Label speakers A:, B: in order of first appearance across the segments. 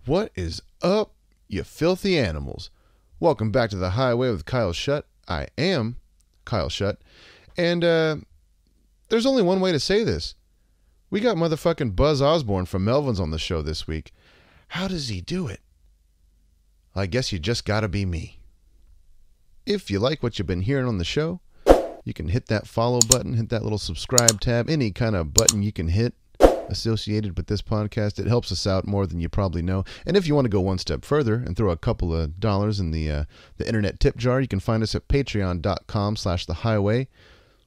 A: What is up, you filthy animals? Welcome back to The Highway with Kyle Shutt. I am Kyle Shutt. And there's only one way to say this. We got motherfucking Buzz Osborne from Melvins on the show this week. How does he do it? I guess you just gotta be me. If you like what you've been hearing on the show, you can hit that follow button, hit that little subscribe tab, any kind of button you can hit associated with this podcast. It helps us out more than you probably know. And if you want to go one step further and throw a couple of dollars in the internet tip jar, you can find us at patreon.com/thehighway.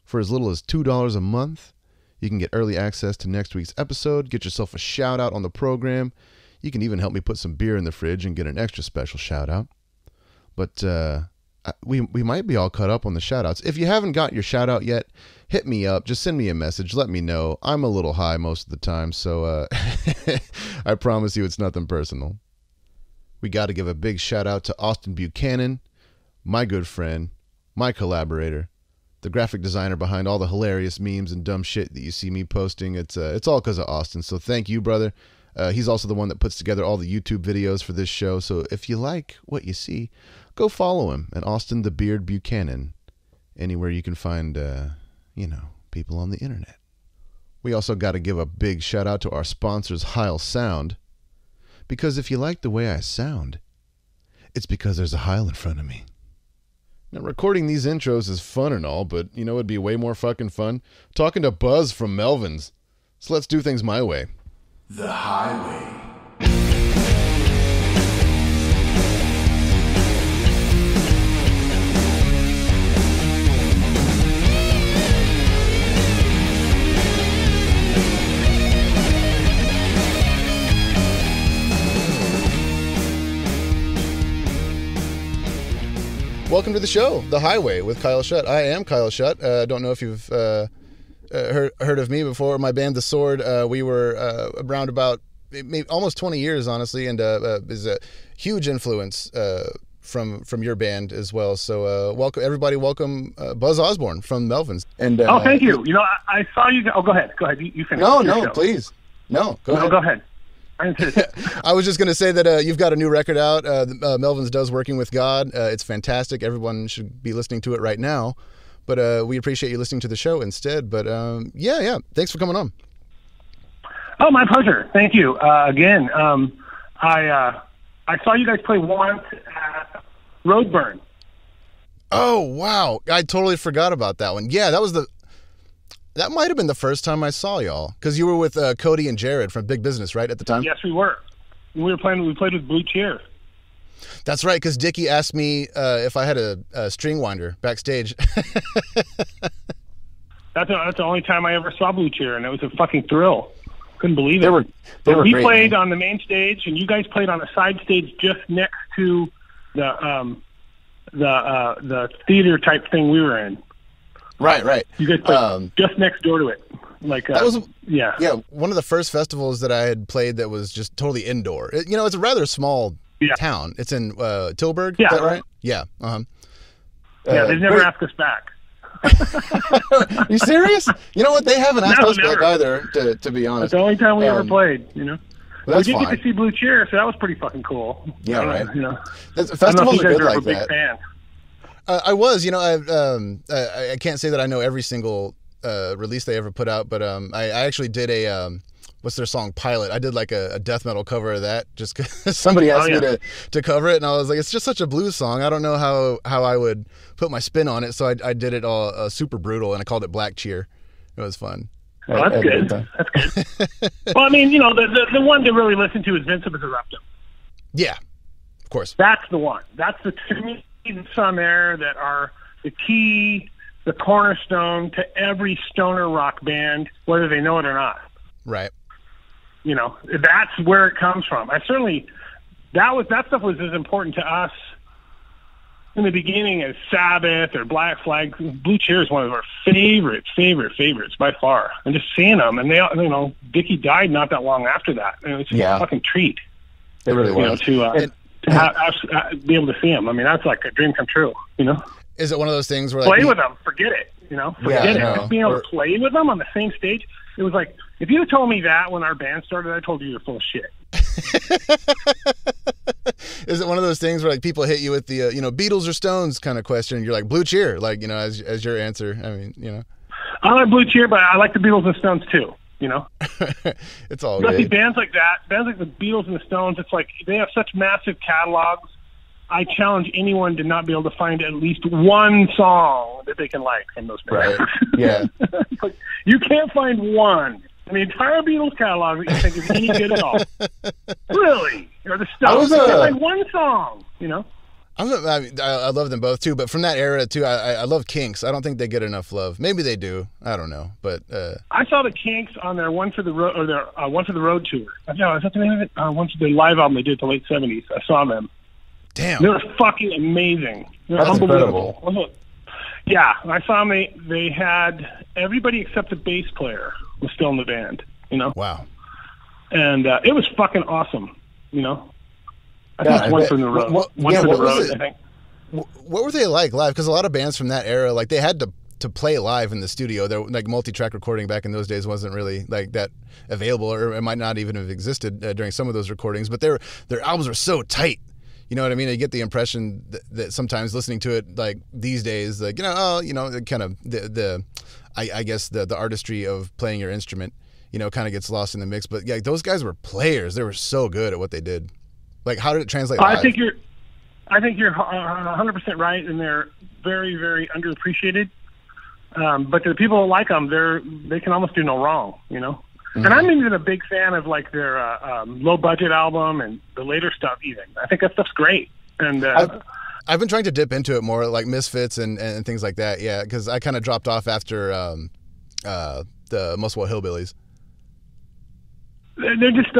A: For as little as $2 a month, you can get early access to next week's episode, get yourself a shout out on the program. You can even help me put some beer in the fridge and get an extra special shout out. But we might be all caught up on the shout outs. If you haven't got your shout out yet, hit me up. Just send me a message. Let me know. I'm a little high most of the time, so I promise you it's nothing personal. We got to give a big shout out to Austin Buchanan, my good friend, my collaborator, the graphic designer behind all the hilarious memes and dumb shit that you see me posting. It's all because of Austin, so thank you, brother. He's also the one that puts together all the YouTube videos for this show, so if you like what you see, go follow him at Austin the Beard Buchanan, anywhere you can find people on the internet. We also got to give a big shout out to our sponsors, Heil Sound, because if you like the way I sound, it's because there's a Heil in front of me. Now, recording these intros is fun and all, but it'd be way more fucking fun talking to Buzz from Melvins. So let's do things my way.
B: The Highway.
A: Welcome to the show, The Highway with Kyle Shutt. I am Kyle Shutt. Don't know if you've heard of me before. My band, The Sword, we were around about maybe almost 20 years, honestly, and is a huge influence from your band as well. So welcome, everybody. Welcome Buzz Osborne from Melvins. And
C: thank you. I saw you. Oh, go ahead. Go ahead. You finish.
A: No,
C: show.
A: Please. No, go ahead.
C: Go ahead.
A: I was just going to say that you've got a new record out. Melvins does Working with God. It's fantastic. Everyone should be listening to it right now. But we appreciate you listening to the show instead. But yeah. Thanks for coming on.
C: Oh, my pleasure. Thank you. Again, I saw you guys play once at Roadburn.
A: Oh, wow. I totally forgot about that one. Yeah, that might have been the first time I saw y'all, because you were with Cody and Jared from Big Business, right, at the time?
C: Yes, we were. We played with Blue Cheer.
A: That's right, because Dickie asked me if I had a string winder backstage.
C: That's the only time I ever saw Blue Cheer, and it was a fucking thrill. Couldn't believe it.
A: We
C: played on the main stage, and you guys played on a side stage just next to the theater type thing we were in.
A: Right.
C: You guys played just next door to it. That was
A: one of the first festivals that I had played that was just totally indoor. It's a rather small town. It's in Tilburg.
C: Yeah,
A: is that right? Yeah.
C: Yeah, they've never asked us back.
A: You serious? You know what? They haven't asked us back either. To be honest,
C: that's the only time we ever played.
A: Well,
C: we did get to see Blue Cheer, so that was pretty fucking cool.
A: Yeah, right.
C: Festivals are good like
A: that.
C: Fan.
A: I was, I can't say that I know every single release they ever put out, but I actually did a what's their song, Pilot. I did like a death metal cover of that just because somebody asked me to cover it, and I was like, it's just such a blues song. I don't know how I would put my spin on it, so I did it all super brutal, and I called it Black Cheer. It was fun.
C: Well, that's good. That's good. Well, I mean, the one to really listen to is Vincent Interruptum.
A: Yeah, of course.
C: That's the one. That's the two on there that are the key, the cornerstone to every stoner rock band, whether they know it or not.
A: Right.
C: That's where it comes from. That stuff was as important to us in the beginning as Sabbath or Black Flag. Blue Cheer is one of our favorites by far. And just seeing them, and they, Dickie died not that long after that, and it was just a fucking treat.
A: It really was.
C: To be able to see them. I mean, that's like a dream come true.
A: Is it one of those things where
C: play with them? Forget it. Forget it. Just being able to play with them on the same stage. It was like, if you had told me that when our band started, I told you you're full of shit.
A: Is it one of those things where like people hit you with the Beatles or Stones kind of question, and you're like Blue Cheer, like as your answer? I mean,
C: I like Blue Cheer, but I like the Beatles and Stones too.
A: It's all
C: but
A: good.
C: see, bands like that, bands like the Beatles and the Stones, it's like they have such massive catalogs. I challenge anyone to not be able to find at least one song that they can like from those bands.
A: Right. Yeah.
C: Like, you can't find one in the entire Beatles catalog that you think is any good at all. Really? Or the Stones, you can't find one song,
A: I love them both too, but from that era too, I love Kinks. I don't think they get enough love. Maybe they do. I don't know, but
C: I saw the Kinks on their One for the Road or their One for the Road tour. No, is that the name of it? One for the live album they did in the late '70s. I saw them.
A: Damn,
C: they were fucking amazing. They were unbelievable. Incredible. Yeah, I saw them. They had everybody except the bass player was still in the band.
A: Wow.
C: And it was fucking awesome. I think it's One for the Road. One for the Road, I think.
A: What were they like live? Because a lot of bands from that era, like they had to play live in the studio. They're like multi-track recording back in those days wasn't really like that available, or it might not even have existed during some of those recordings. But their albums were so tight. You know what I mean? I get the impression that sometimes listening to it like these days, like kind of I guess the artistry of playing your instrument, kind of gets lost in the mix. But yeah, those guys were players. They were so good at what they did. Like, how did it translate live?
C: I think you're 100% right, and they're very, very underappreciated. But the people who like them, they can almost do no wrong, Mm-hmm. And I'm even a big fan of like their low budget album and the later stuff. Even I think that stuff's great. And
A: I've been trying to dip into it more, like Misfits and things like that. Yeah, because I kind of dropped off after the Muswell Hillbillies.
C: They're just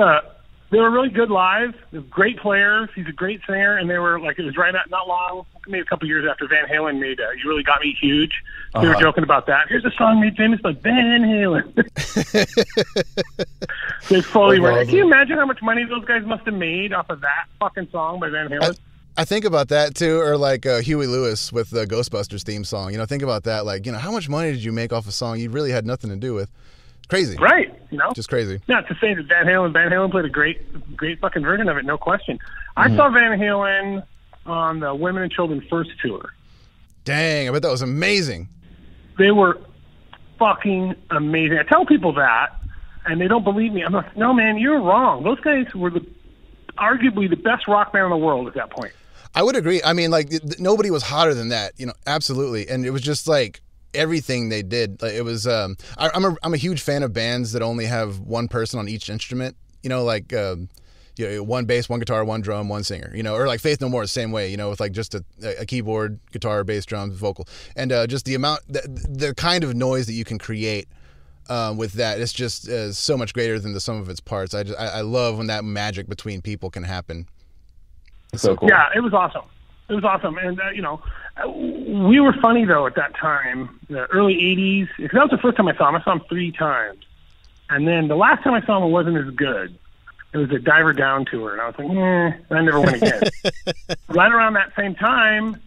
C: they were really good live. They're great players. He's a great singer, and they were like, it was not long, maybe a couple years after Van Halen made "You Really Got Me Huge." They were joking about that. Here's a song made famous by Van Halen. They fully were. Can you imagine how much money those guys must have made off of that fucking song by Van Halen?
A: I think about that too, or like Huey Lewis with the Ghostbusters theme song. Think about that. Like, how much money did you make off a song you really had nothing to do with? Crazy.
C: Right.
A: Just crazy.
C: Not to say that Van Halen played a great fucking version of it, no question. I saw Van Halen on the Women and Children First tour.
A: Dang, I bet that was amazing.
C: They were fucking amazing. I tell people that, and they don't believe me. I'm like, no, man, you're wrong. Those guys were arguably the best rock band in the world at that point.
A: I would agree. I mean, like, nobody was hotter than that, absolutely. And it was just like, everything they did, like, it was I'm a huge fan of bands that only have one person on each instrument, like one bass, one guitar, one drum, one singer, or like Faith No More the same way, with like just a keyboard, guitar, bass, drums, vocal, and just the amount, the kind of noise that you can create with that, it's just so much greater than the sum of its parts. I love when that magic between people can happen. It's so cool.
C: Yeah, it was awesome. It was awesome. And, we were funny, though, at that time, the early 80s. Because that was the first time I saw him. I saw him 3 times. And then the last time I saw him, it wasn't as good. It was a Diver Down tour. And I was like, and I never went again. Right around that same time,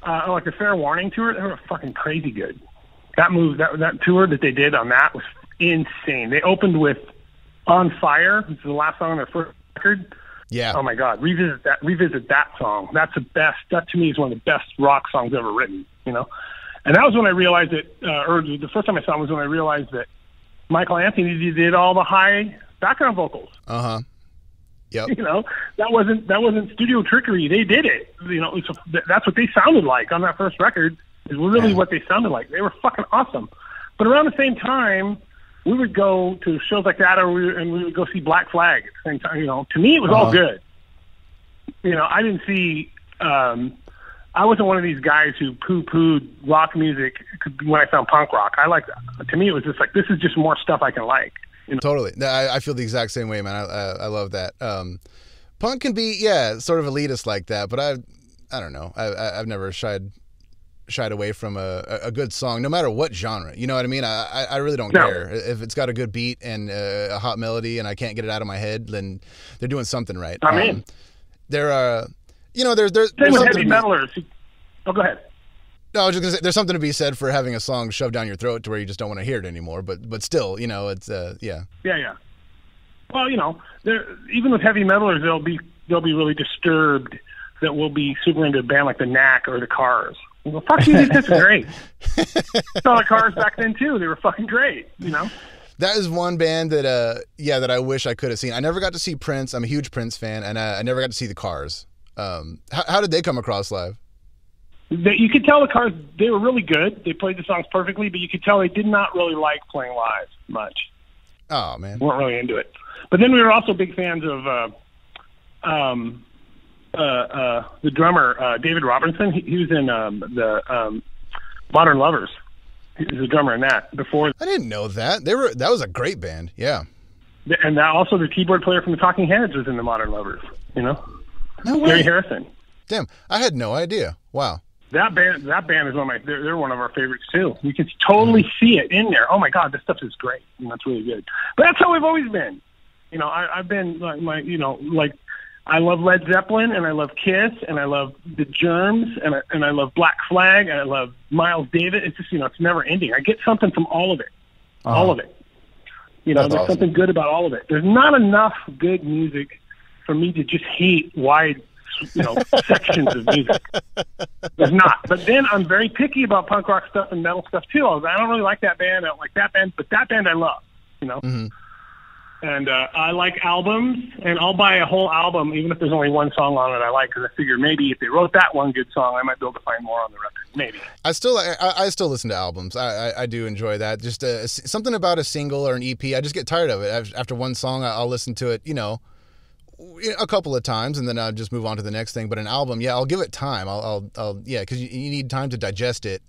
C: like the Fair Warning tour, they were fucking crazy good. That tour that they did on that was insane. They opened with On Fire, which is the last song on their first record.
A: Yeah.
C: Oh my God. Revisit that song. That's the best. That to me is one of the best rock songs ever written, And that was when I realized that, or the first time I saw him was when I realized that Michael Anthony did all the high background vocals.
A: Yep.
C: That wasn't studio trickery. They did it. That's what they sounded like on that first record. Is really what they sounded like. They were fucking awesome. But around the same time, we would go to shows like that, and we would go see Black Flag at the same time. To me, it was all good. I didn't see. I wasn't one of these guys who poo-pooed rock music when I found punk rock. To me, it was just like, this is just more stuff I can like.
A: Totally. I feel the exact same way, man. I love that. Punk can be, sort of elitist like that, but I don't know. I've never shied away from a good song, no matter what genre. You know what I mean? I really don't care. If it's got a good beat and a hot melody and I can't get it out of my head, then they're doing something right.
C: I mean,
A: there are, there's
C: same with heavy metalers. Oh, go ahead.
A: No, I was just gonna say there's something to be said for having a song shoved down your throat to where you just don't want to hear it anymore. But still, it's yeah.
C: Yeah. Well, even with heavy metalers, they'll be really disturbed that we'll be super into a band like the Knack or the Cars. Well, fuck you, these guys are great. Saw the Cars back then too. They were fucking great.
D: That is one band that I wish I could have seen. I never got to see Prince. I'm a huge Prince fan, and I never got to see the Cars. How did they come across live?
C: You could tell the Cars, they were really good. They played the songs perfectly, but you could tell they did not really like playing live much.
D: Oh, man.
C: Weren't really into it. But then we were also big fans of the drummer, David Robertson. He was in the Modern Lovers. He was the drummer in that before.
D: I didn't know that. That was a great band. Yeah.
C: And also the keyboard player from the Talking Heads was in the Modern Lovers.
D: No way.
C: Gary Harrison.
D: Damn, I had no idea. Wow.
C: That band is they're one of our favorites too. You can totally see it in there. Oh my God, this stuff is great. That's really good. But that's how we've always been. I've been like I love Led Zeppelin, and I love Kiss, and I love the Germs, and I love Black Flag, and I love Miles Davis. It's just it's never ending. I get something from all of it, all of it. There's awesome. Something good about all of it. There's not enough good music for me to just hate wide, sections of music. There's not. But then I'm very picky about punk rock stuff and metal stuff too. I don't really like that band. I don't like that band, but that band I love.
D: Mm-hmm.
C: And I like albums, and I'll buy a whole album, even if there's only one song on it I like, because I figure maybe if they wrote that one good song, I might be able to find more on the record. Maybe.
D: I still listen to albums. I do enjoy that. Just something about a single or an EP, I just get tired of it. After one song, I'll listen to it, a couple of times, and then I'll just move on to the next thing. But an album, I'll give it time. Because you need time to digest it,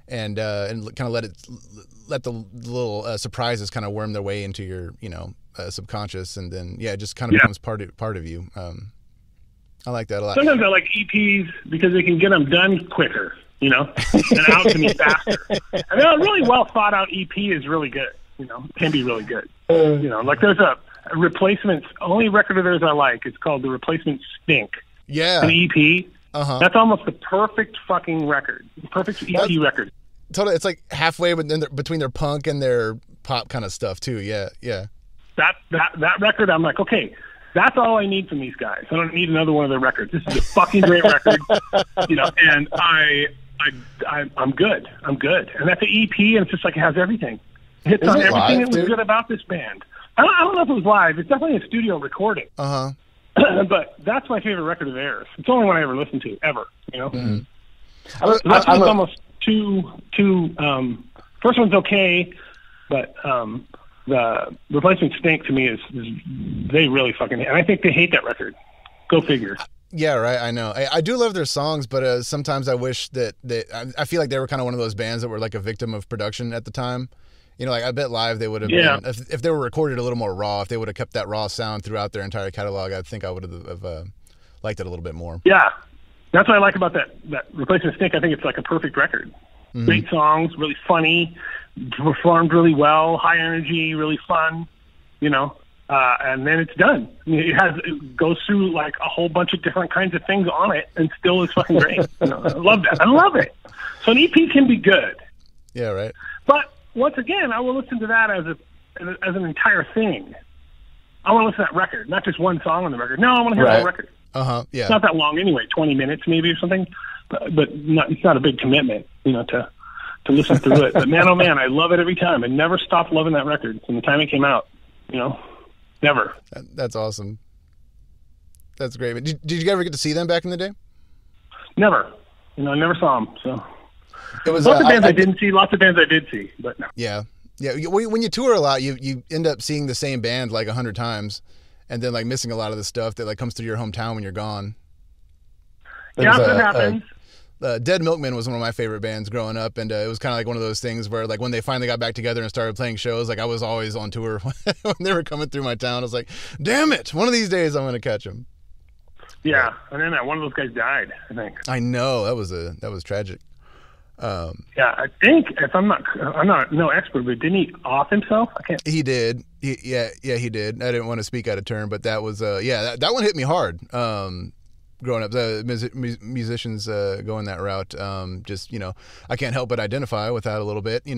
D: and kind of let the little surprises kind of worm their way into your subconscious, and then it just kind of becomes part of you. I like that a lot.
C: Sometimes I like EPs because they can get them done quicker, and out to me faster. I mean, a really well thought out EP is really good. Can be really good. Like there's a Replacements. Only record of theirs I like. It's called The Replacements Stink.
D: Yeah,
C: an EP.
D: Uh-huh.
C: That's almost the perfect fucking record. Perfect EP record.
D: Totally, it's like halfway between their punk and their pop kind of stuff too. Yeah.
C: That record, I'm like, okay, that's all I need from these guys. I don't need another one of their records. This is a fucking great record, and I'm good. I'm good. And that's an EP, and it's just like it has everything. It hits on everything that was good about this band. I don't know if it was live. It's definitely a studio recording.
D: Uh-huh.
C: But that's my favorite record of theirs. It's the only one I ever listened to, ever.
D: Mm-hmm.
C: That's almost too. First one's okay, but the Replacement Stink to me is they really fucking. And I think they hate that record. Go figure.
D: Yeah, right. I know. I do love their songs, but sometimes I wish that I feel like they were kind of one of those bands that were like a victim of production at the time. Like I bet live they would have been, if they were recorded a little more raw, if they would have kept that raw sound throughout their entire catalog, I think I would have liked it a little bit more.
C: Yeah. That's what I like about that Replacement Stink. I think it's like a perfect record. Mm-hmm. Great songs, really funny, performed really well, high energy, really fun, and then it's done. I mean, it goes through like a whole bunch of different kinds of things on it and still is fucking great. I love that. I love it. So an EP can be good.
D: Yeah, right.
C: But once again, I will listen to that as an entire thing. I want to listen to that record, not just one song on the record. No, I want to hear the whole record.
D: Uh-huh. Yeah.
C: It's not that long anyway, 20 minutes maybe or something, but it's not a big commitment, to listen through it. But man, oh man, I love it every time. I never stopped loving that record from the time it came out. Never.
D: That's awesome. That's great. But did you ever get to see them back in the day?
C: Never. I never saw them. So
D: it was
C: lots of bands I didn't see. Lots of bands I did see, but no.
D: Yeah. When you tour a lot, you end up seeing the same band like 100 times, and then like missing a lot of the stuff that like comes through your hometown when you're gone.
C: That happens.
D: Dead Milkmen was one of my favorite bands growing up, and it was kind of like one of those things where like when they finally got back together and started playing shows, like I was always on tour when they were coming through my town. I was like, damn it, one of these days I'm going to catch them.
C: Yeah, and then one of those guys died, I think.
D: I know, that was tragic.
C: Yeah, I think if I'm not no expert, but didn't he off himself? I can't.
D: He did. He did. I didn't want to speak out of turn, but that was that one hit me hard. Growing up, the musicians going that route, just I can't help but identify with that a little bit, in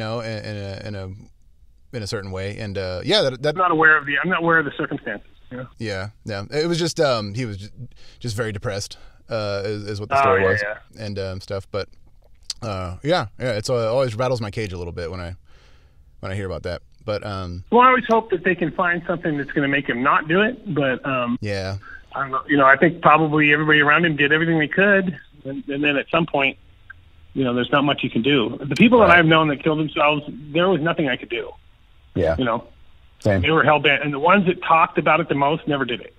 D: in a certain way. And yeah, that
C: I'm not aware of the circumstances.
D: yeah. It was just he was just very depressed. Is what the story was, and stuff. But yeah, it's always rattles my cage a little bit when I hear about that. But
C: well, I always hope that they can find something that's going to make him not do it. But
D: yeah,
C: I don't know. I think probably everybody around him did everything they could, and then at some point, there's not much you can do. The people that I've known that killed themselves, there was nothing I could do.
E: Yeah. Same.
C: They were hell bent, and the ones that talked about it the most never did it.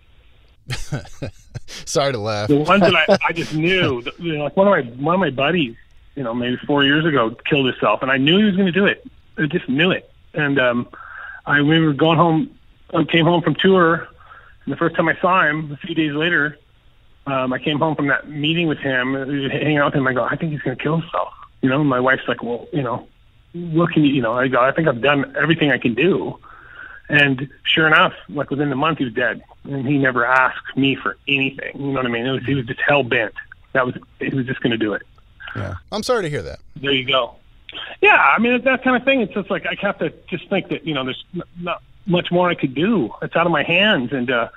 D: Sorry to laugh.
C: The ones that I just knew, like one of my buddies, maybe 4 years ago, killed himself, and I knew he was going to do it. I just knew it. And we were going home. I came home from tour, and the first time I saw him, a few days later, I came home from that meeting with him, hanging out with him. I go, I think he's going to kill himself. My wife's like, well, what can you? I go, I think I've done everything I can do. And sure enough, like within a month, he was dead, and he never asked me for anything. You know what I mean? He was just hell bent. He was just going to do it.
D: Yeah, I'm sorry to hear that.
C: There you go. Yeah, I mean, it's that kind of thing. It's just like I have to just think that there's not much more I could do. It's out of my hands, and as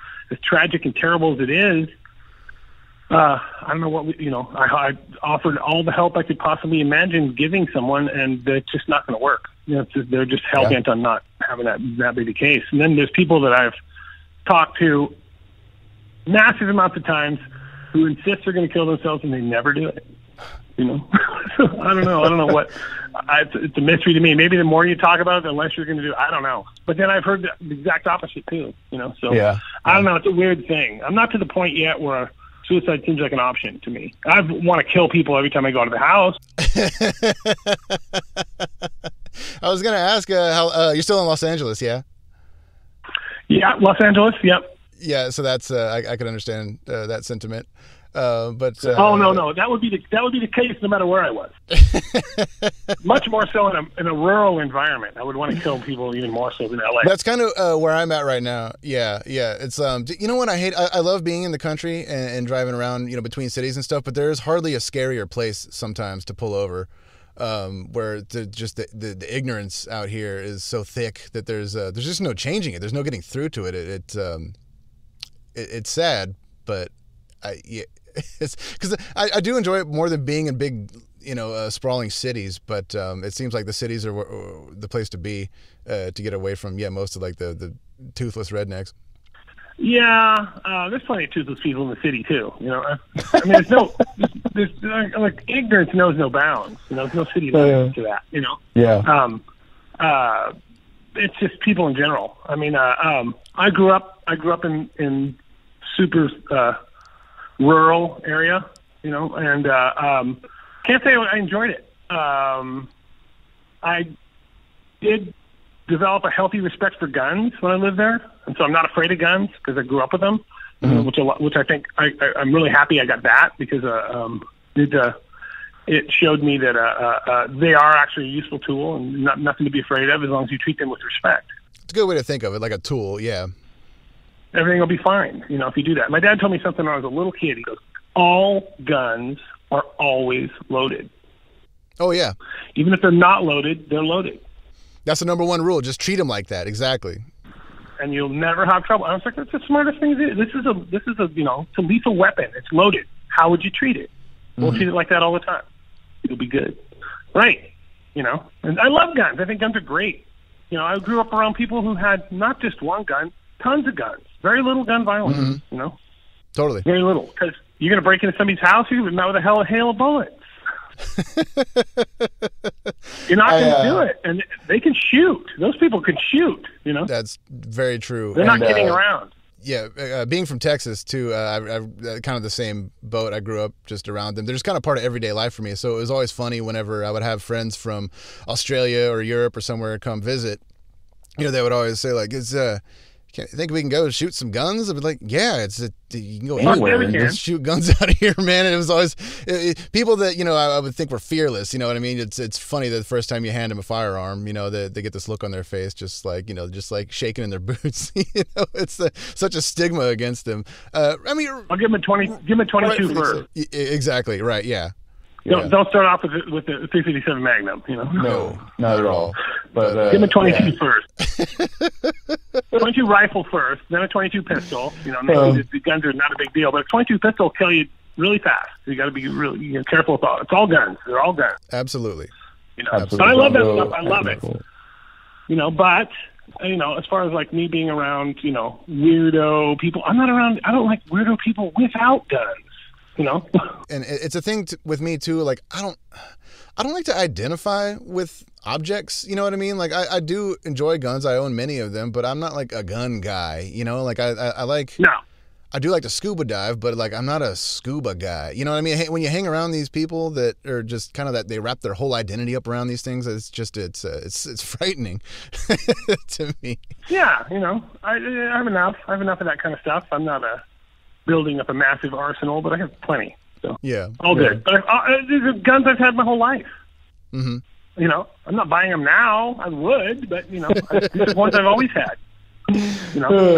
C: tragic and terrible as it is, I don't know what I offered all the help I could possibly imagine giving someone, and it's just not going to work. They're just hell bent on not having that be the case. And then there's people that I've talked to massive amounts of times who insist they're going to kill themselves, and they never do it. I don't know. I don't know what. It's a mystery to me. Maybe the more you talk about it, the less you're going to do. I don't know. But then I've heard the exact opposite too. So I don't know. It's a weird thing. I'm not to the point yet where suicide seems like an option to me. I want to kill people every time I go to the house.
D: I was going to ask how you're still in Los Angeles, yeah?
C: Yeah, Los Angeles. Yep.
D: Yeah, so that's I could understand that sentiment. But
C: no, that would be the case no matter where I was. Much more so in a rural environment. I would want to kill people even more so than LA.
D: That's kind of where I'm at right now. Yeah. It's what I hate. I love being in the country and driving around between cities and stuff. But there's hardly a scarier place sometimes to pull over, where the ignorance out here is so thick that there's just no changing it. There's no getting through to it. It's sad, but it's because I do enjoy it more than being in big, sprawling cities. But it seems like the cities are the place to be to get away from most of like the toothless rednecks.
C: Yeah, there's plenty of toothless people in the city too. I mean, there's like ignorance knows no bounds. There's no city limits to that.
E: Yeah.
C: It's just people in general. I mean, I grew up in super rural area, and can't say I enjoyed it. I did develop a healthy respect for guns when I lived there, and so I'm not afraid of guns because I grew up with them, which I think I'm really happy I got that because it showed me that they are actually a useful tool and nothing to be afraid of as long as you treat them with respect.
D: It's a good way to think of it, like a tool, yeah.
C: Everything will be fine, if you do that. My dad told me something when I was a little kid. He goes, all guns are always loaded.
D: Oh, yeah.
C: Even if they're not loaded, they're loaded.
D: That's the number one rule. Just treat them like that. Exactly.
C: And you'll never have trouble. I was like, that's the smartest thing to do. This is a it's a lethal weapon. It's loaded. How would you treat it? We'll treat it like that all the time. It'll be good. Right. And I love guns. I think guns are great. I grew up around people who had not just one gun, tons of guns. Very little gun violence,
D: Totally.
C: Very little. Because you're going to break into somebody's house, you're going to be met with a hail of bullets. You're not going to do it. And they can shoot. Those people can shoot,
D: That's very true.
C: They're not kidding around.
D: Yeah, being from Texas, too, I kind of the same boat. I grew up just around them. They're just kind of part of everyday life for me. So it was always funny whenever I would have friends from Australia or Europe or somewhere come visit. They would always say, like, think we can go shoot some guns? I'd be like, yeah, you can go anywhere and just shoot guns out of here, man. And it was always people that I would think were fearless. You know what I mean? It's funny that the first time you hand them a firearm, they get this look on their face, just like shaking in their boots. It's such a stigma against them. I mean,
C: I'll give them a 22 first.
D: Exactly right. Yeah.
C: Don't start off with the 357 Magnum.
E: No, not at all. But
C: give him a 22 first. 22 rifle first, then a 22 pistol. The guns are not a big deal, but a 22 pistol will kill you really fast. So you got to be really careful with all. It's all guns. They're all guns.
D: Absolutely.
E: Absolutely.
C: But I love that stuff. I love it. But as far as like me being around, weirdo people, I'm not around. I don't like weirdo people without guns.
D: And it's a thing with me too. Like I don't like to identify with objects. You know what I mean? Like I do enjoy guns. I own many of them, but I'm not like a gun guy. Like I like.
C: No.
D: I do like to scuba dive, but like I'm not a scuba guy. You know what I mean? When you hang around these people that are just kind of that they wrap their whole identity up around these things, it's frightening to me.
C: Yeah, I have enough. I have enough of that kind of stuff. I'm not building up a massive arsenal, but I have plenty. So
D: yeah,
C: all good. But these are guns I've had my whole life.
D: Mm-hmm.
C: I'm not buying them now. I would, but these are ones I've always had. I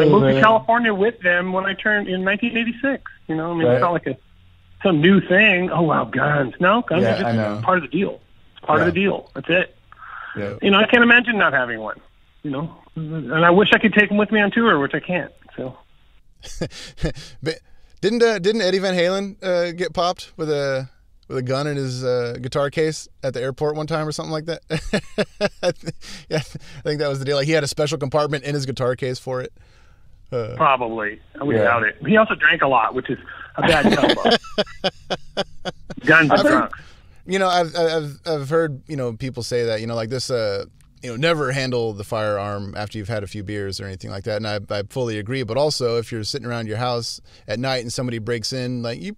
C: moved to California with them when I turned in 1986. It's not like some new thing. Oh wow, guns! No, guns are just part of the deal. It's part of the deal. That's it. Yeah. I can't imagine not having one. And I wish I could take them with me on tour, which I can't. So.
D: But didn't Eddie Van Halen get popped with a gun in his guitar case at the airport one time or something like that? I think that was the deal. Like he had a special compartment in his guitar case for it.
C: Probably. I would doubt it. He also drank a lot, which is a bad combo. Guns and drunk.
D: I've heard people say that like this never handle the firearm after you've had a few beers or anything like that, and I fully agree. But also, if you're sitting around your house at night and somebody breaks in, like you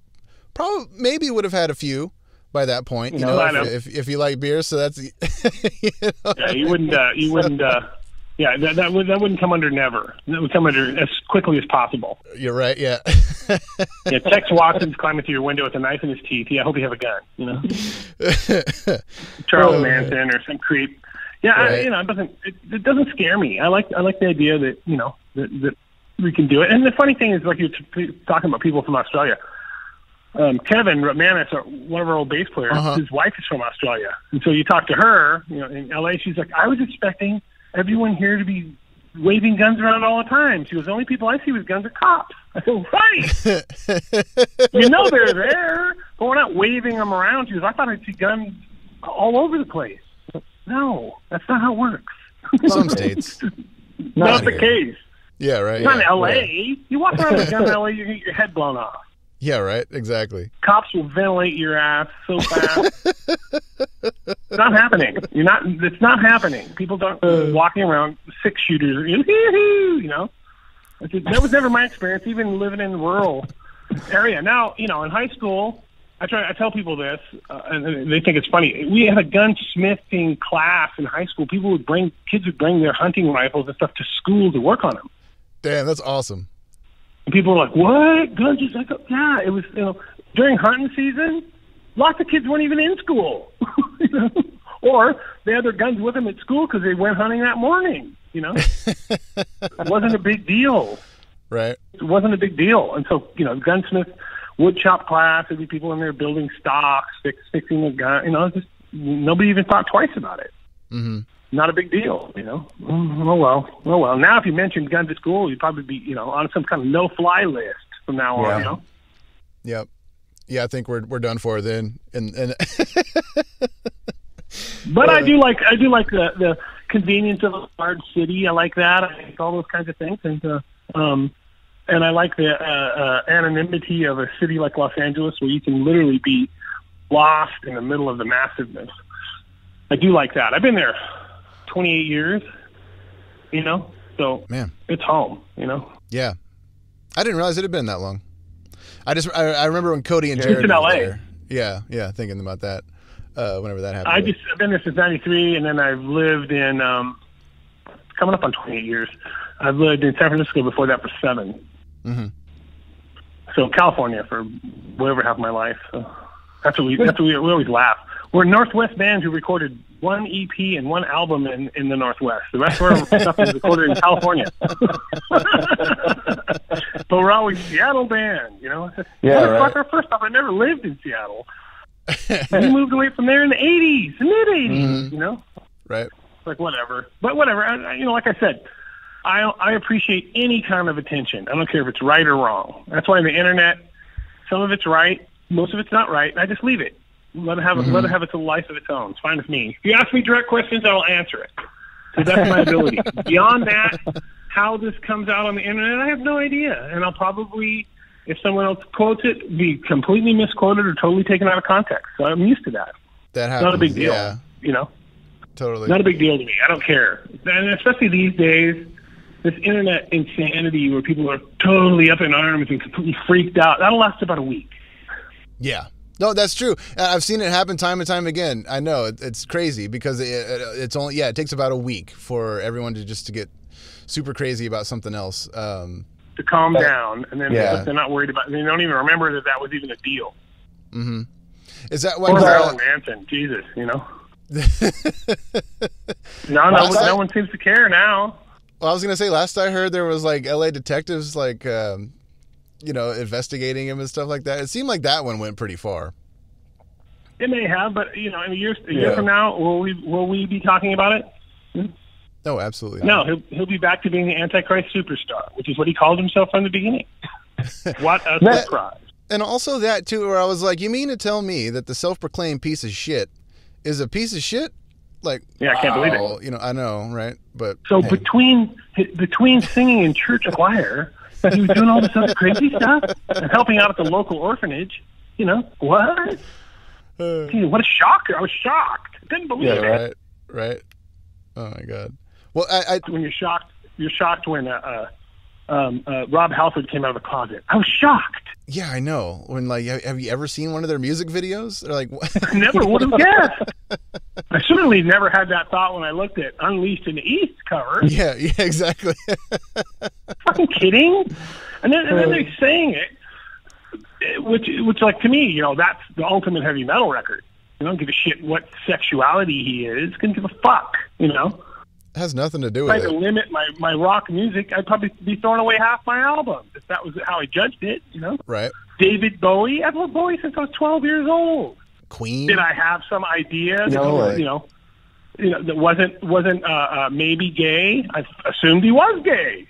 D: probably maybe would have had a few by that point. If you like beer, so that's
C: Yeah, you wouldn't. Yeah, that wouldn't come under never. That would come under as quickly as possible.
D: You're right. Yeah.
C: Yeah. Tex Watson's climbing through your window with a knife in his teeth. Yeah, I hope you have a gun. Charles Manson or some creep. Yeah, right. It doesn't scare me. I like the idea that that we can do it. And the funny thing is, like you're talking about people from Australia. Kevin Manis, one of our old bass players, his wife is from Australia, and so you talk to her. In LA, she's like, I was expecting everyone here to be waving guns around all the time. She goes, the only people I see with guns are cops. I go, right. They're there, but we're not waving them around. She goes, I thought I'd see guns all over the place. No, that's not how it works.
D: Some states.
C: Not the case.
D: Yeah, right.
C: Not in L.A. Yeah. You walk around with a gun in L.A., you get your head blown off.
D: Yeah, right. Exactly.
C: Cops will ventilate your ass so fast. It's not happening. It's not happening. People don't walking around 6-shooters. That was never my experience, even living in the rural area. Now, in high school, I tell people this, and they think it's funny. We had a gunsmithing class in high school. Kids would bring their hunting rifles and stuff to school to work on them.
D: Damn, that's awesome.
C: And people were like, what? Guns? Yeah, it was, during hunting season, lots of kids weren't even in school. Or they had their guns with them at school because they went hunting that morning, It wasn't a big deal.
D: Right.
C: It wasn't a big deal. And so, gunsmith, wood shop class, there'd be people in there building stocks, fixing a gun, just nobody even thought twice about it. Mm-hmm. Not a big deal, Oh well. Now if you mentioned guns at school, you'd probably be, on some kind of no-fly list from now on,
D: Yep. Yeah, I think we're done for then. And
C: But I do like the convenience of a large city. I like that. I like all those kinds of things, and I like the anonymity of a city like Los Angeles, where you can literally be lost in the middle of the massiveness. I do like that. I've been there 28 years, so
D: man,
C: it's home,
D: Yeah, I didn't realize it had been that long. I remember when Cody and Jared
C: were
D: there. Yeah, thinking about that. Whenever that happened.
C: I've been there since '93, and then I've lived in coming up on 28 years. I've lived in San Francisco before that for 7.
D: Mm-hmm.
C: So California for whatever half of my life. So that's what we always laugh. We're a Northwest band who recorded 1 EP and 1 album in the Northwest. The rest of our stuff is recorded in California. But we're always Seattle band,
E: Yeah, right.
C: First off, I never lived in Seattle. We moved away from there in the 80s, the mid 80s, you know?
D: Right.
C: Like, whatever. But whatever. You know, like I said, I appreciate any kind of attention. I don't care if it's right or wrong. That's why the internet, some of it's right, most of it's not right. I just leave it. Let it have its life of its own. It's fine with me. If you ask me direct questions, I'll answer it. So that's my ability. Beyond that, how this comes out on the internet, I have no idea. And I'll probably, if someone else quotes it, be completely misquoted or totally taken out of context. So I'm used to that.
D: That happens.
C: Not a big deal.
D: Yeah.
C: You know?
D: Totally.
C: Not a big deal to me. I don't care. And especially these days, this internet insanity where people are totally up in arms and completely freaked out, that'll last about a week.
D: Yeah. No, that's true. I've seen it happen time and time again. I know it's crazy because it's only it takes about a week for everyone to get super crazy about something else.
C: To calm down, and then they're not worried about. They don't even remember that was even a deal.
D: Mm-hmm. Is that why?
C: Or Marilyn Manson, Jesus, you know. No one seems to care now.
D: Well, I was gonna say, last I heard, there was like L.A. detectives like. Investigating him and stuff like that. It seemed like that one went pretty far.
C: It may have, but in a year from now, will we be talking about it?
D: No, absolutely not.
C: No, he'll be back to being the Antichrist superstar, which is what he called himself from the beginning. What a surprise!
D: And also that too, where I was like, you mean to tell me that the self-proclaimed piece of shit is a piece of shit? Like,
C: yeah, I can't believe it.
D: You know, I know, right? But
C: so between singing in church choir. He was doing all this other crazy stuff and helping out at the local orphanage. You know, what? Gee, what a shocker. I was shocked. Didn't believe it.
D: Right. Oh, my God. Well,
C: when you're shocked when Rob Halford came out of the closet. I was shocked.
D: Yeah, I know. When have you ever seen one of their music videos? They're like, what?
C: I never would have guessed. I certainly never had that thought when I looked at Unleashed in the East cover.
D: Yeah, exactly.
C: Fucking kidding? And then they're saying it, which like to me, you know, that's the ultimate heavy metal record. You don't give a shit what sexuality he is. Couldn't give a fuck, you know.
D: It has nothing to do with
C: it. If I had to limit my rock music, I'd probably be throwing away half my album if that was how I judged it, you know?
D: Right.
C: David Bowie. I've loved Bowie since I was 12 years old.
D: Queen.
C: Did I have some idea that you know, that wasn't maybe gay? I assumed he was gay.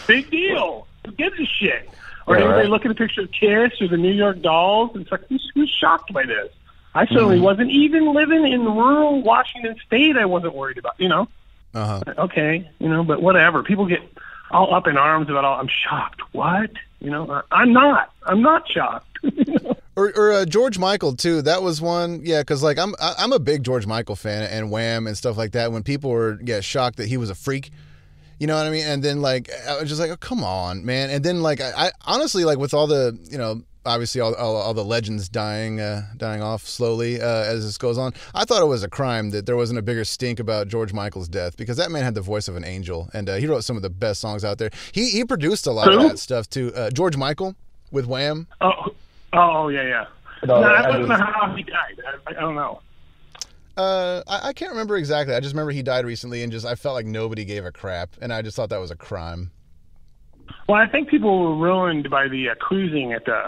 C: Big deal. Who gives a shit? Or anybody look at a picture of Kiss or the New York Dolls and it's like, who's shocked by this? I certainly wasn't. Even living in rural Washington State, I wasn't worried about, you know. Okay, you know, but whatever. People get all up in arms about all. I'm shocked. What? You know, I'm not shocked. You know?
D: Or George Michael too. That was one, yeah. Because like I'm a big George Michael fan and Wham and stuff like that. When people were shocked that he was a freak, you know what I mean. And then like I was just like, oh come on, man. And then like I honestly like with all the obviously all the legends dying off slowly as this goes on. I thought it was a crime that there wasn't a bigger stink about George Michael's death because that man had the voice of an angel and he wrote some of the best songs out there. He produced a lot of that stuff too. George Michael with Wham.
C: Oh yeah. No, I don't know how he died. I don't know.
D: I can't remember exactly. I just remember he died recently and I felt like nobody gave a crap and I just thought that was a crime.
C: Well, I think people were ruined by the cruising at the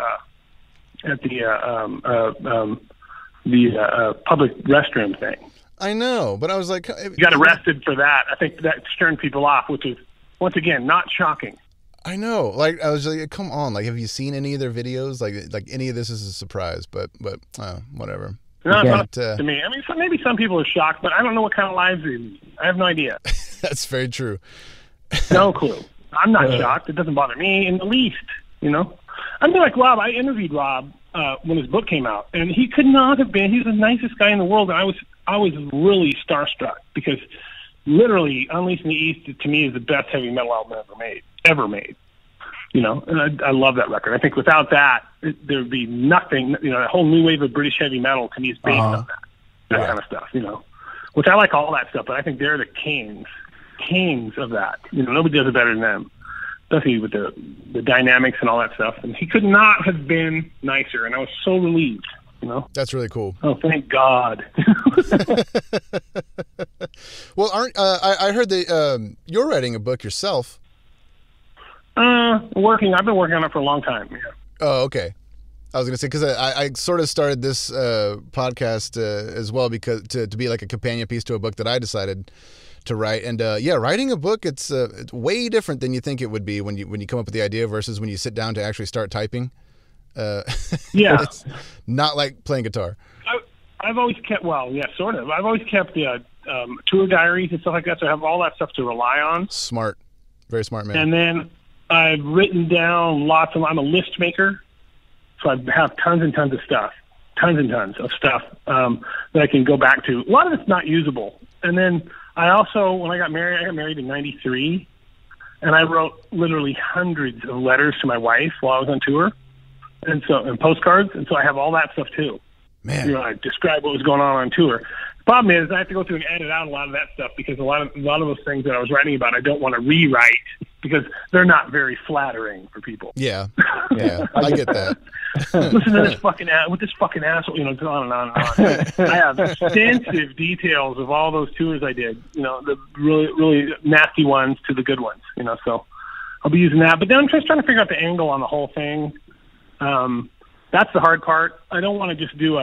C: public restroom thing.
D: I know, but I was like,
C: you got arrested for that. I think that turned people off, which is once again not shocking.
D: I know, like I was like, come on, like have you seen any of their videos? Like any of this is a surprise, but whatever.
C: No, not to me. I mean, maybe some people are shocked, but I don't know what kind of lives they lead. I have no idea.
D: That's very true.
C: No clue. I'm not shocked. It doesn't bother me in the least, you know? I mean, like Rob, I interviewed Rob when his book came out, and he could not have been, he's the nicest guy in the world, and I was really starstruck because literally Unleashed in the East, to me, is the best heavy metal album ever made. You know, and I love that record. I think without that, there would be nothing, you know, that whole new wave of British heavy metal to me is based on that kind of stuff, you know, which I like all that stuff, but I think they're the kings of that. You know, nobody does it better than them, especially with the dynamics and all that stuff. And he could not have been nicer, and I was so relieved. You know,
D: that's really cool.
C: Oh, thank God.
D: Well, I heard that you're writing a book yourself?
C: I've been working on it for a long time. Yeah.
D: Oh, okay. I was going to say, because I sort of started this podcast as well because to be like a companion piece to a book that I decided to write. And writing a book, it's way different than you think it would be when you come up with the idea versus when you sit down to actually start typing.
C: Yeah.
D: It's not like playing guitar.
C: I've always kept, sort of. I've always kept tour diaries and stuff like that, so I have all that stuff to rely on.
D: Smart. Very smart, man.
C: And then I've written down I'm a list maker, so I have tons and tons of stuff that I can go back to. A lot of it's not usable. And then I also, when I got married in 93, and I wrote literally hundreds of letters to my wife while I was on tour, and postcards, and so I have all that stuff too.
D: Man.
C: I describe what was going on tour. The problem is I have to go through and edit out a lot of that stuff because a lot of those things that I was writing about I don't want to rewrite because they're not very flattering for people.
D: Yeah, I get that.
C: Listen to this fucking asshole, it's on and on and on. I have extensive details of all those tours I did, the really, really nasty ones to the good ones, so I'll be using that. But then I'm just trying to figure out the angle on the whole thing. That's the hard part. I don't want to just do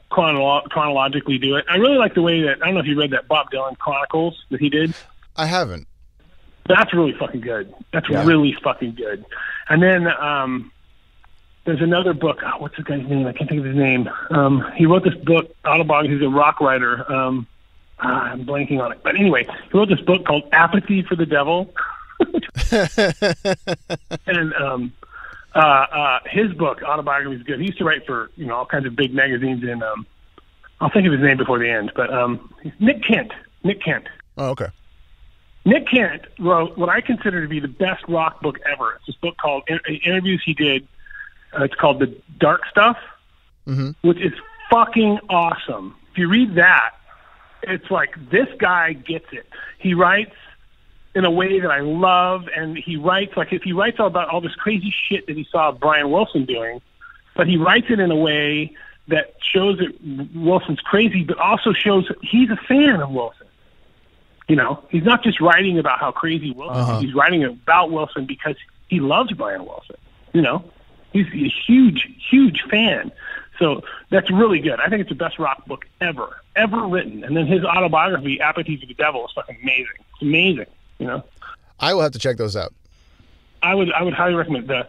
C: chronologically do it. I really like the way that, I don't know if you read that Bob Dylan Chronicles that he did.
D: I haven't.
C: That's really fucking good. Really fucking good. And then there's another book. Oh, what's the guy's name? I can't think of his name. He wrote this book, autobiography. He's a rock writer. I'm blanking on it. But anyway, he wrote this book called Apathy for the Devil. And his book, autobiography, is good. He used to write for all kinds of big magazines. And I'll think of his name before the end. But Nick Kent.
D: Oh, okay.
C: Nick Kent wrote what I consider to be the best rock book ever. It's this book called interviews he did. It's called The Dark Stuff, which is fucking awesome. If you read that, it's like this guy gets it. He writes in a way that I love, and he writes all about all this crazy shit that he saw Brian Wilson doing, but he writes it in a way that shows that Wilson's crazy, but also shows he's a fan of Wilson. He's not just writing about how crazy Wilson is. He's writing about Wilson because he loves Brian Wilson. He's a huge, huge fan. So that's really good. I think it's the best rock book ever written. And then his autobiography, Apathy for the Devil, is fucking amazing. It's amazing.
D: I will have to check those out.
C: I would highly recommend the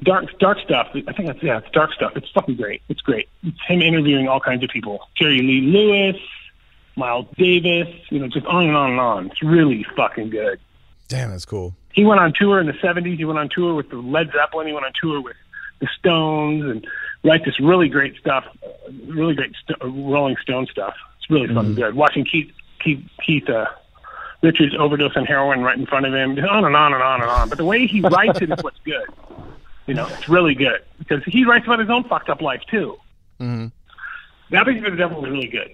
C: Dark Stuff. I think it's Dark Stuff. It's fucking great. It's great. It's him interviewing all kinds of people. Jerry Lee Lewis, Miles Davis, just on and on and on. It's really fucking good.
D: Damn, that's cool.
C: He went on tour in the 70s. He went on tour with the Led Zeppelin. He went on tour with the Stones and write this really great stuff, really great Rolling Stone stuff. It's really fucking good. Watching Keith Richards overdose on heroin right in front of him, on and on and on and on. But the way he writes it is what's good. It's really good because he writes about his own fucked up life too. Mm-hmm. That Apathy for the Devil is really good,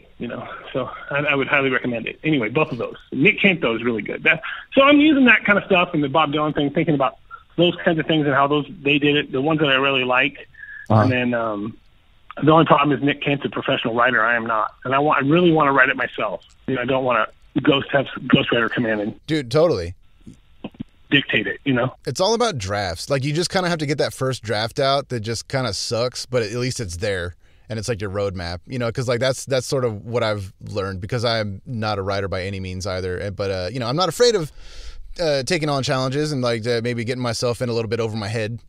C: so I would highly recommend it. Anyway, both of those. Nick Kent, though, is really good. So I'm using that kind of stuff and the Bob Dylan thing, thinking about those kinds of things and how they did it, the ones that I really like. And then the only problem is Nick Kent's a professional writer. I am not. And I really want to write it myself. I don't want to have ghostwriter come in and
D: dude, totally
C: dictate it,
D: It's all about drafts. Like, you just kind of have to get that first draft out that just kind of sucks, but at least it's there. And it's like your roadmap, because like that's sort of what I've learned because I'm not a writer by any means either. But I'm not afraid of taking on challenges and like maybe getting myself in a little bit over my head.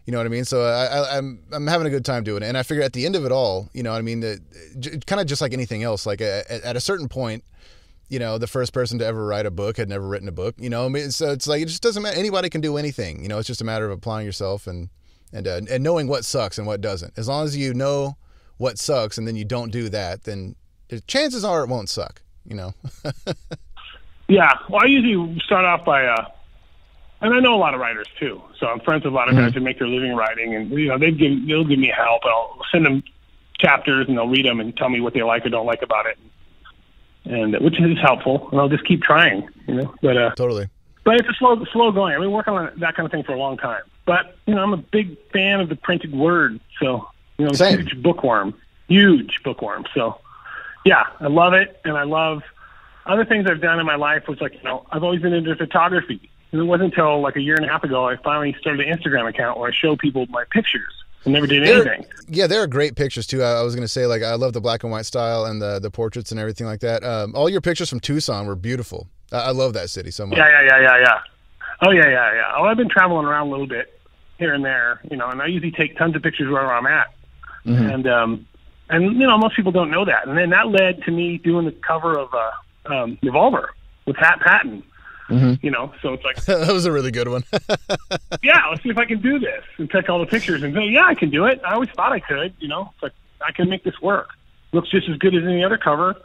D: You know what I mean? So I'm having a good time doing it. And I figure at the end of it all, kind of just like anything else, like at a certain point, the first person to ever write a book had never written a book. So it's like it just doesn't matter. Anybody can do anything. It's just a matter of applying yourself and knowing what sucks and what doesn't. As long as you know what sucks and then you don't do that, then chances are it won't suck,
C: Yeah. Well, I usually start off by and I know a lot of writers too, so I'm friends with a lot of guys who make their living writing, and they'll give me help. I'll send them chapters and they'll read them and tell me what they like or don't like about it, and which is helpful, and I'll just keep trying, but
D: totally.
C: But it's a slow going. I've been working on that kind of thing for a long time, but I'm a big fan of the printed word, so
D: Same.
C: huge bookworm. So, yeah, I love it, and I love other things I've done in my life. Was like, I've always been into photography. And it wasn't until like a year and a half ago I finally started an Instagram account where I show people my pictures. I never did anything.
D: Yeah, there are great pictures too. I was going to say, like, I love the black and white style and the portraits and everything like that. All your pictures from Tucson were beautiful. I love that city so much.
C: Yeah. Oh, yeah. Oh, I've been traveling around a little bit here and there, and I usually take tons of pictures wherever I'm at. Mm-hmm. And most people don't know that. And then that led to me doing the cover of Revolver with Pat Patton.
D: Mm-hmm.
C: So it's like
D: that was a really good one.
C: Yeah, let's see if I can do this and take all the pictures and say, yeah, I can do it. I always thought I could. It's like I can make this work. Looks just as good as any other cover,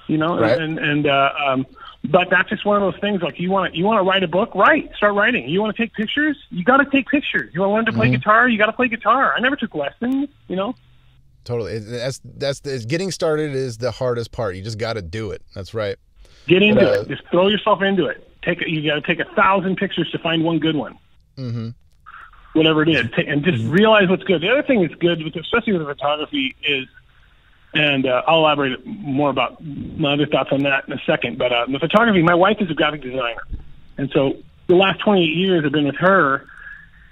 D: Right.
C: But that's just one of those things. Like you want to write a book, start writing. You want to take pictures, you got to take pictures. You want to learn to play guitar, you got to play guitar. I never took lessons,
D: Totally. That's getting started is the hardest part. You just got to do it. That's right.
C: Get into it. Just throw yourself into it. You got to take 1,000 pictures to find one good one. Mm-hmm. Whatever it is, and just realize what's good. The other thing that's good, especially with photography, is, and I'll elaborate more about my other thoughts on that in a second. But the photography, my wife is a graphic designer, and so the last 28 years I've been with her.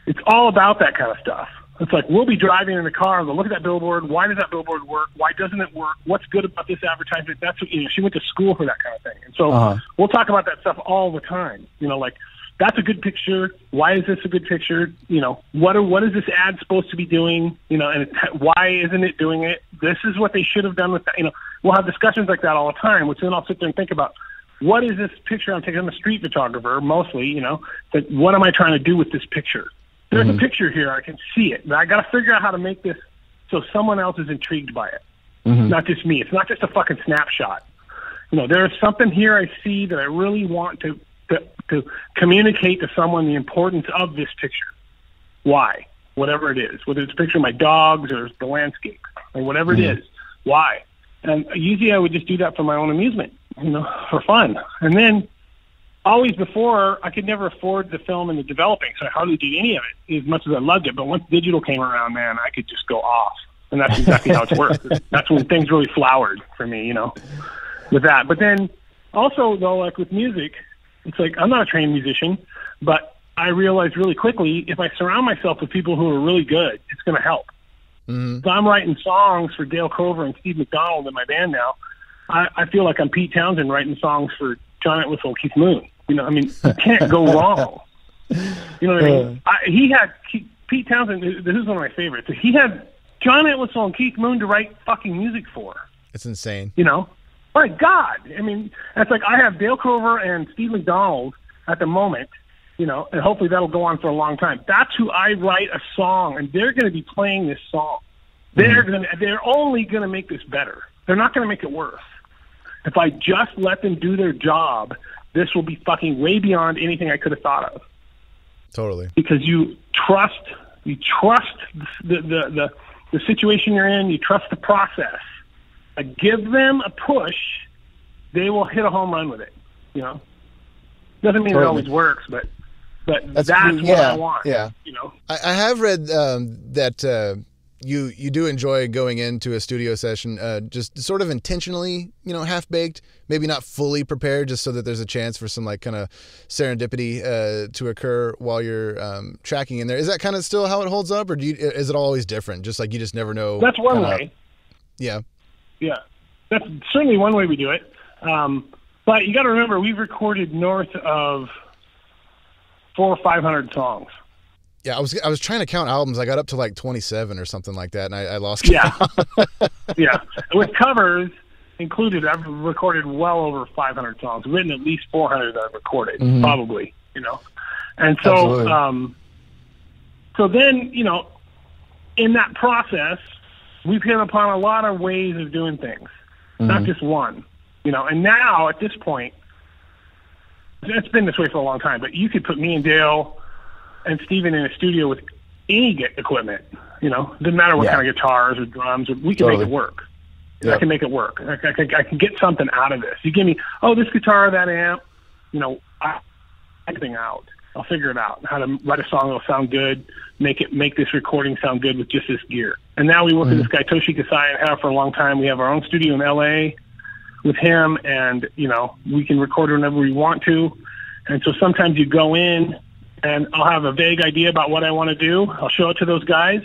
C: It's all about that kind of stuff. It's like we'll be driving in the car and we'll look at that billboard. Why does that billboard work? Why doesn't it work? What's good about this advertisement? That's what, she went to school for that kind of thing. And so we'll talk about that stuff all the time. Like that's a good picture. Why is this a good picture? What is this ad supposed to be doing? And why isn't it doing it? This is what they should have done with that. We'll have discussions like that all the time, which then I'll sit there and think about, what is this picture I'm taking? I'm a street photographer mostly, but what am I trying to do with this picture? There's a picture here. I can see it. But I got to figure out how to make this so someone else is intrigued by it. Not just me. It's not just a fucking snapshot. There is something here I see that I really want to communicate to someone the importance of this picture. Why? Whatever it is. Whether it's a picture of my dogs or the landscape or whatever it is. Why? And usually I would just do that for my own amusement, for fun. And then always before, I could never afford the film and the developing, so I hardly did any of it as much as I loved it. But once digital came around, man, I could just go off. And that's exactly how it's worked. That's when things really flowered for me, with that. But then also, though, like with music, it's like I'm not a trained musician, but I realized really quickly if I surround myself with people who are really good, it's going to help. So I'm writing songs for Dale Crover and Steve McDonald in my band now. I feel like I'm Pete Townsend writing songs for John Entwistle and Keith Moon. You can't go wrong. You know what I mean? He had Pete Townsend. This is one of my favorites. He had John Entwistle and Keith Moon to write fucking music for.
D: It's insane.
C: My God. It's like I have Dale Crover and Steve McDonald at the moment, and hopefully that'll go on for a long time. That's who I write a song, and they're going to be playing this song. They're only going to make this better. They're not going to make it worse. If I just let them do their job, this will be fucking way beyond anything I could have thought of.
D: Totally.
C: Because you trust the situation you're in. You trust the process. Give them a push, they will hit a home run with it. Doesn't mean it always works, but that's what I want.
D: Yeah. I have read that you do enjoy going into a studio session just sort of intentionally, half baked, maybe not fully prepared, just so that there's a chance for some like kind of serendipity to occur while you're tracking in there. Is that kind of still how it holds up, or is it always different? Just like you just never know.
C: That's one way.
D: Yeah.
C: Yeah, that's certainly one way we do it. But you got to remember, we've recorded north of 400 or 500 songs.
D: Yeah, I was trying to count albums. I got up to like 27 or something like that, and I lost count.
C: Yeah. With covers included, I've recorded well over 500 songs. Written at least 400 that I've recorded, probably. And so, so then in that process, we've hit upon a lot of ways of doing things, not just one. And now at this point, it's been this way for a long time. But you could put me and Dale and Steven in a studio with any equipment, doesn't matter what kind of guitars or drums, we can make it work. Yep. I can make it work. I can get something out of this. You give me, this guitar, that amp, everything out. I'll figure it out. How to write a song that'll sound good, make this recording sound good with just this gear. And now we work with this guy, Toshi Kasai, and have for a long time. We have our own studio in LA with him, and, we can record whenever we want to. And so sometimes you go in, and I'll have a vague idea about what I want to do. I'll show it to those guys,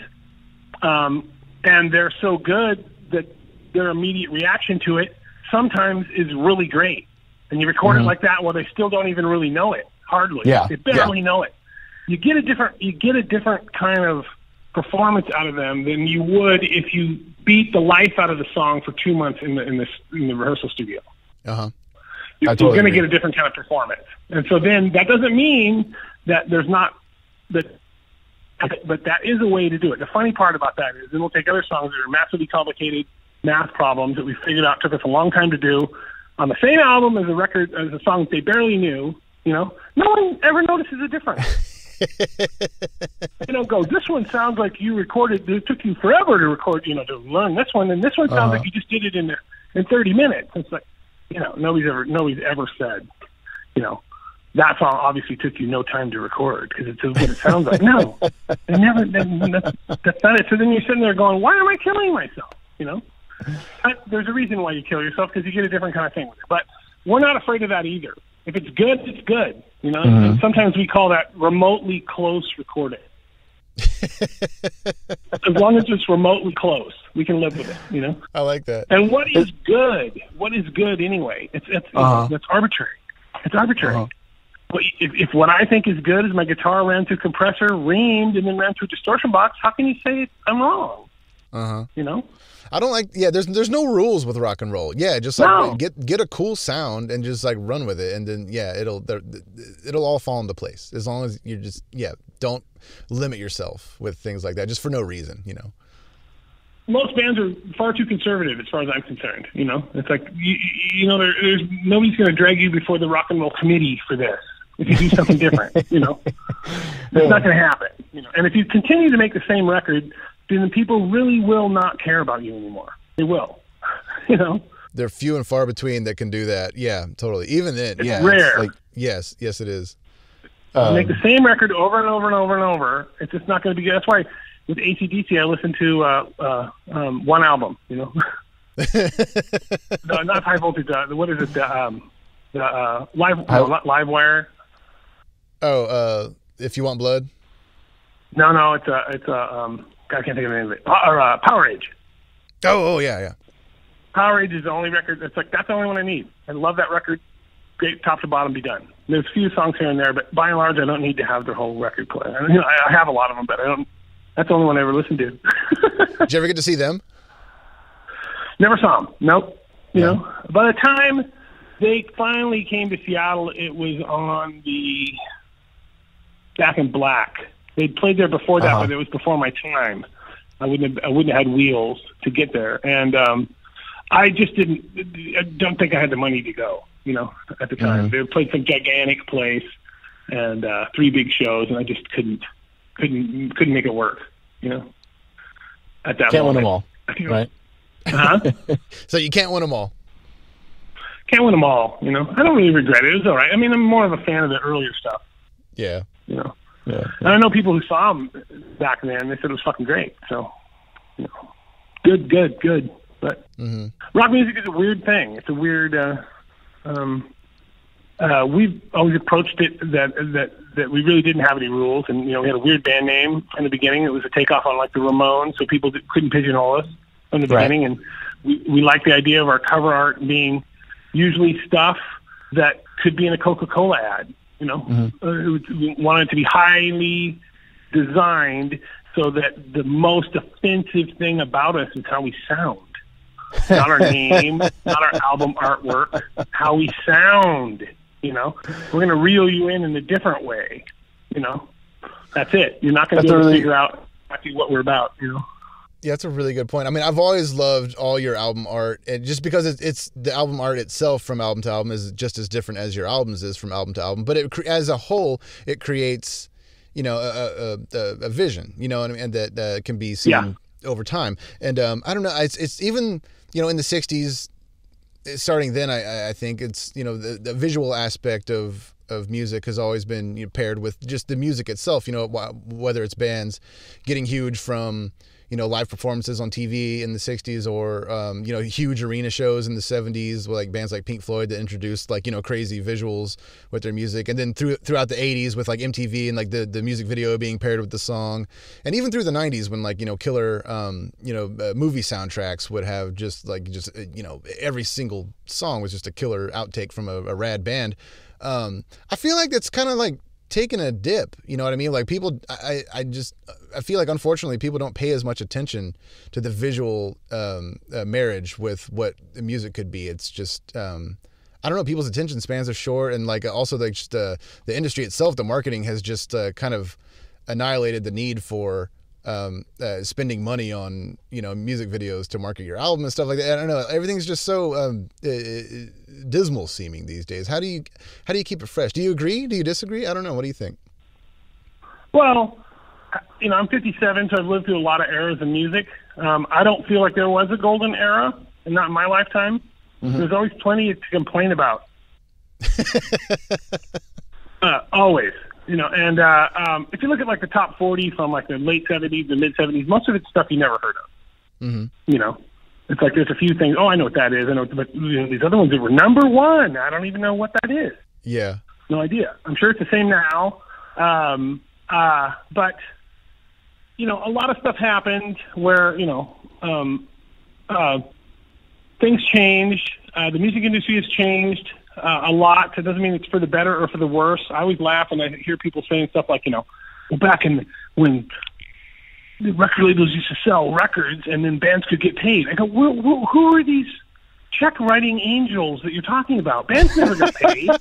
C: And they're so good that their immediate reaction to it sometimes is really great. And you record it like that, well, they still don't even really know it, hardly.
F: Yeah.
C: They barely know it. You get a different kind of performance out of them than you would if you beat the life out of the song for 2 months in the rehearsal studio. You're going to get a different kind of performance. And so then that doesn't mean that there's not that, but that is a way to do it. The funny part about that is then we'll take other songs that are massively complicated math problems that we figured out took us a long time to do on the same album as a song that they barely knew. No one ever notices a difference. Go, this one sounds like you recorded, it took you forever to record, to learn this one, and this one sounds like you just did it in 30 minutes. It's like, nobody's ever said, that's all obviously took you no time to record because it's what it sounds like. No, that's not it. So then you're sitting there going, why am I killing myself? There's a reason why you kill yourself, because you get a different kind of thing with it. But we're not afraid of that either. If it's good, it's good. And sometimes we call that remotely close recording. As long as it's remotely close, we can live with it.
D: I like that.
C: And what is good? What is good anyway? It's arbitrary. It's arbitrary. But if what I think is good is my guitar ran through compressor, reamed, and then ran through distortion box, how can you say I'm wrong?
D: I don't like. Yeah, there's no rules with rock and roll. Yeah, just like get a cool sound and just like run with it, and then it'll all fall into place as long as you just don't limit yourself with things like that just for no reason.
C: Most bands are far too conservative as far as I'm concerned. It's like there's nobody's going to drag you before the rock and roll committee for this if you do something different. That's not going to happen. And if you continue to make the same record, then people really will not care about you anymore. They will.
D: They're few and far between that can do that. Yeah, totally. Even then,
C: it's rare.
D: It's like, yes, it is.
C: You make the same record over and over and over and over. It's just not going to be good. That's why with AC/DC, I listen to one album. No, not high voltage. What is it? The live wire.
D: Oh, If You Want Blood.
C: No, it's I can't think of the name of it. Power Age.
D: Oh, yeah.
C: Power Age is the only record. It's like that's the only one I need. I love that record. Great, top to bottom, be done. There's a few songs here and there, but by and large, I don't need to have their whole record play. I have a lot of them, but I don't. That's the only one I ever listened to.
D: Did you ever get to see them?
C: Never saw them. Nope. By the time they finally came to Seattle, it was on the Back in Black. They'd played there before that, but it was before my time. I wouldn't have had wheels to get there, and I just I don't think I had the money to go. At the time, they played some gigantic place and 3 big shows, and I just couldn't make it work. At that
F: can't
C: moment.
F: win them all, right?
D: So you can't win them all.
C: Can't win them all. I don't really regret it. It was all right. I mean, I'm more of a fan of the earlier stuff.
D: Yeah.
F: Yeah.
C: And I know people who saw them back then. They said it was fucking great. So, good. But rock music is a weird thing. It's a weird. We've always approached it that we really didn't have any rules, and we had a weird band name in the beginning. It was a takeoff on like the Ramones, so people couldn't pigeonhole us from the beginning. And we liked the idea of our cover art being usually stuff that could be in a Coca-Cola ad. We wanted it to be highly designed so that the most offensive thing about us is how we sound. Not our name, not our album artwork, how we sound. We're going to reel you in a different way. That's it. You're not going to be able to figure out exactly what we're about.
D: Yeah, that's a really good point. I mean, I've always loved all your album art, and just because it's the album art itself from album to album is just as different as your albums is from album to album. But as a whole, it creates, a vision, and that can be seen over time. And I don't know, it's even in the '60s, starting then, I think it's the visual aspect of music has always been paired with just the music itself. Whether it's bands getting huge from live performances on TV in the 60s, or huge arena shows in the 70s with like bands like Pink Floyd that introduced like crazy visuals with their music, and then throughout the 80s with like MTV and like the music video being paired with the song, and even through the 90s when like killer movie soundtracks would have just every single song was just a killer outtake from a rad band. I feel like it's kind of like taking a dip, you know what I mean? Like people, I feel like unfortunately people don't pay as much attention to the visual marriage with what the music could be. It's just I don't know, people's attention spans are short, and like also like just the industry itself, the marketing has just kind of annihilated the need for spending money on music videos to market your album and stuff like that. I don't know, everything's just so dismal seeming these days. How do you keep it fresh? Do you agree? Do you disagree? I don't know. What do you think?
C: Well, I'm 57, so I've lived through a lot of eras in music. I don't feel like there was a golden era, and not in my lifetime. Mm-hmm. There's always plenty to complain about. Always. And if you look at like the top 40 from like the late 70s and mid 70s, most of it's stuff you never heard of. Mm-hmm. It's like there's a few things. Oh, I know what that is. I know, but these other ones that were number one, I don't even know what that is.
D: Yeah,
C: no idea. I'm sure it's the same now. But a lot of stuff happened where things changed. The music industry has changed a lot. It doesn't mean it's for the better or for the worse. I always laugh when I hear people saying stuff like, back in when the record labels used to sell records and then bands could get paid. I go, who are these check-writing angels that you're talking about? Bands never got paid.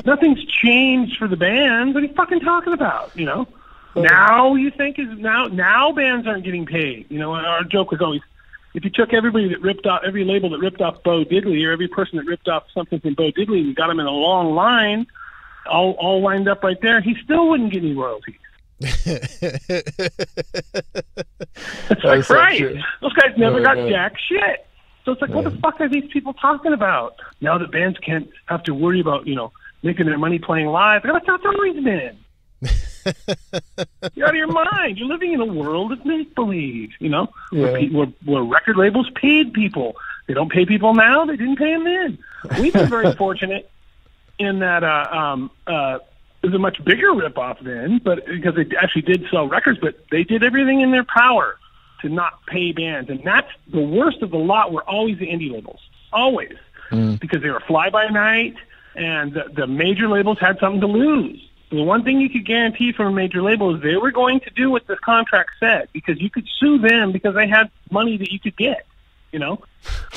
C: Nothing's changed for the bands. What are you fucking talking about? Now you think now bands aren't getting paid. Our joke was always, if you took everybody that ripped off, every label that ripped off Bo Diddley, or every person that ripped off something from Bo Diddley and got them in a long line, all lined up right there, he still wouldn't get any royalties. It's like, right. So those guys never got jack shit. So it's like, what the fuck are these people talking about? Now that bands can't have to worry about, making their money playing live. That's not the reason. You're out of your mind. You're living in a world of make-believe, where record labels paid people. They don't pay people now. They didn't pay them then. We've been very fortunate in that it was a much bigger ripoff then, but because they actually did sell records, but they did everything in their power to not pay bands. And that's the worst of the lot were always the indie labels. Always. Because they were fly-by-night, and the major labels had something to lose. The one thing you could guarantee from a major label is they were going to do what the contract said, because you could sue them because they had money that you could get,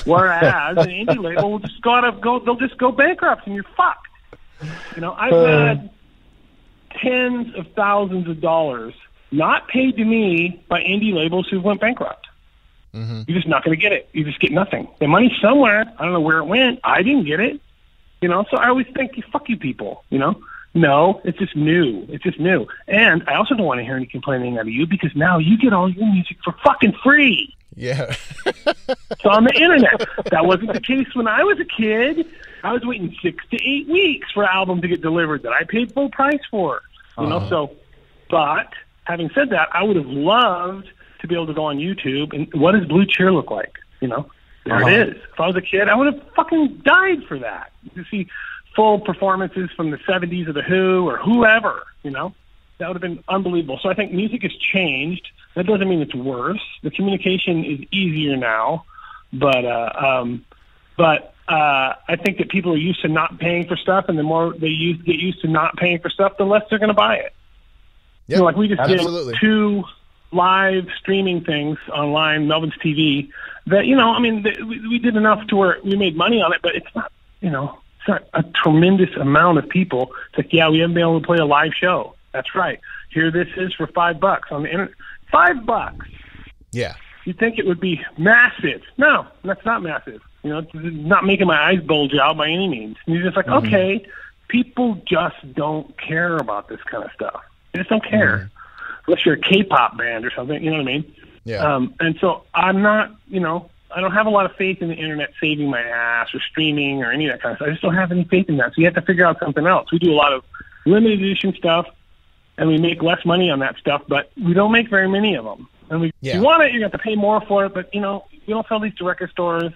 C: Whereas an indie label will just they'll just go bankrupt and you're fucked. I've had tens of thousands of dollars not paid to me by indie labels who went bankrupt. Mm-hmm. You're just not going to get it. You just get nothing. The money's somewhere. I don't know where it went. I didn't get it. So I always think, fuck you people, No, it's just new. It's just new. And I also don't want to hear any complaining out of you, because now you get all your music for fucking free.
D: Yeah.
C: So on the internet. That wasn't the case when I was a kid. I was waiting 6 to 8 weeks for an album to get delivered that I paid full price for. But having said that, I would have loved to be able to go on YouTube and what does Blue Cheer look like? There it is. If I was a kid, I would have fucking died for that. To see full performances from the 70s of The Who or whoever, that would have been unbelievable. So I think music has changed. That doesn't mean it's worse. The communication is easier now, but I think that people are used to not paying for stuff, and the more they get used to not paying for stuff, the less they're going to buy it.
D: Yep,
C: like we just
D: absolutely.
C: did 2 live streaming things online, Melvins TV, that, we did enough to where we made money on it, but it's not, it's not a tremendous amount of people. It's like, yeah, we haven't been able to play a live show. That's right. Here this is for $5 on the internet. $5.
D: Yeah.
C: You'd think it would be massive. No, that's not massive. It's not making my eyes bulge out by any means. And you're just like, okay, people just don't care about this kind of stuff. They just don't care. Unless you're a K-pop band or something, you know what I mean?
D: Yeah.
C: And so I'm not, I don't have a lot of faith in the internet saving my ass or streaming or any of that kind of stuff. I just don't have any faith in that. So you have to figure out something else. We do a lot of limited edition stuff, and we make less money on that stuff, but we don't make very many of them. And if
D: Yeah.
C: you want it, you have to pay more for it. But we don't sell these to record stores,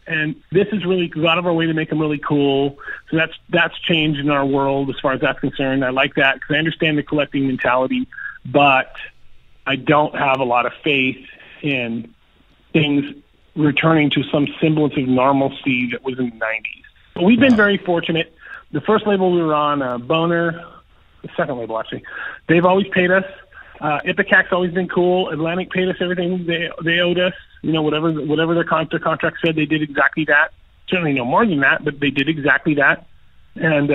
C: and this is really go out of our way to make them really cool. So that's changed in our world as far as that's concerned. I like that because I understand the collecting mentality, but I don't have a lot of faith in things returning to some semblance of normalcy that was in the 90s. But we've been very fortunate. The first label we were on, Boner, the second label actually, they've always paid us. Ipicac's always been cool. Atlantic paid us everything they owed us. Whatever their contract said, they did exactly that. Certainly no more than that, but they did exactly that. And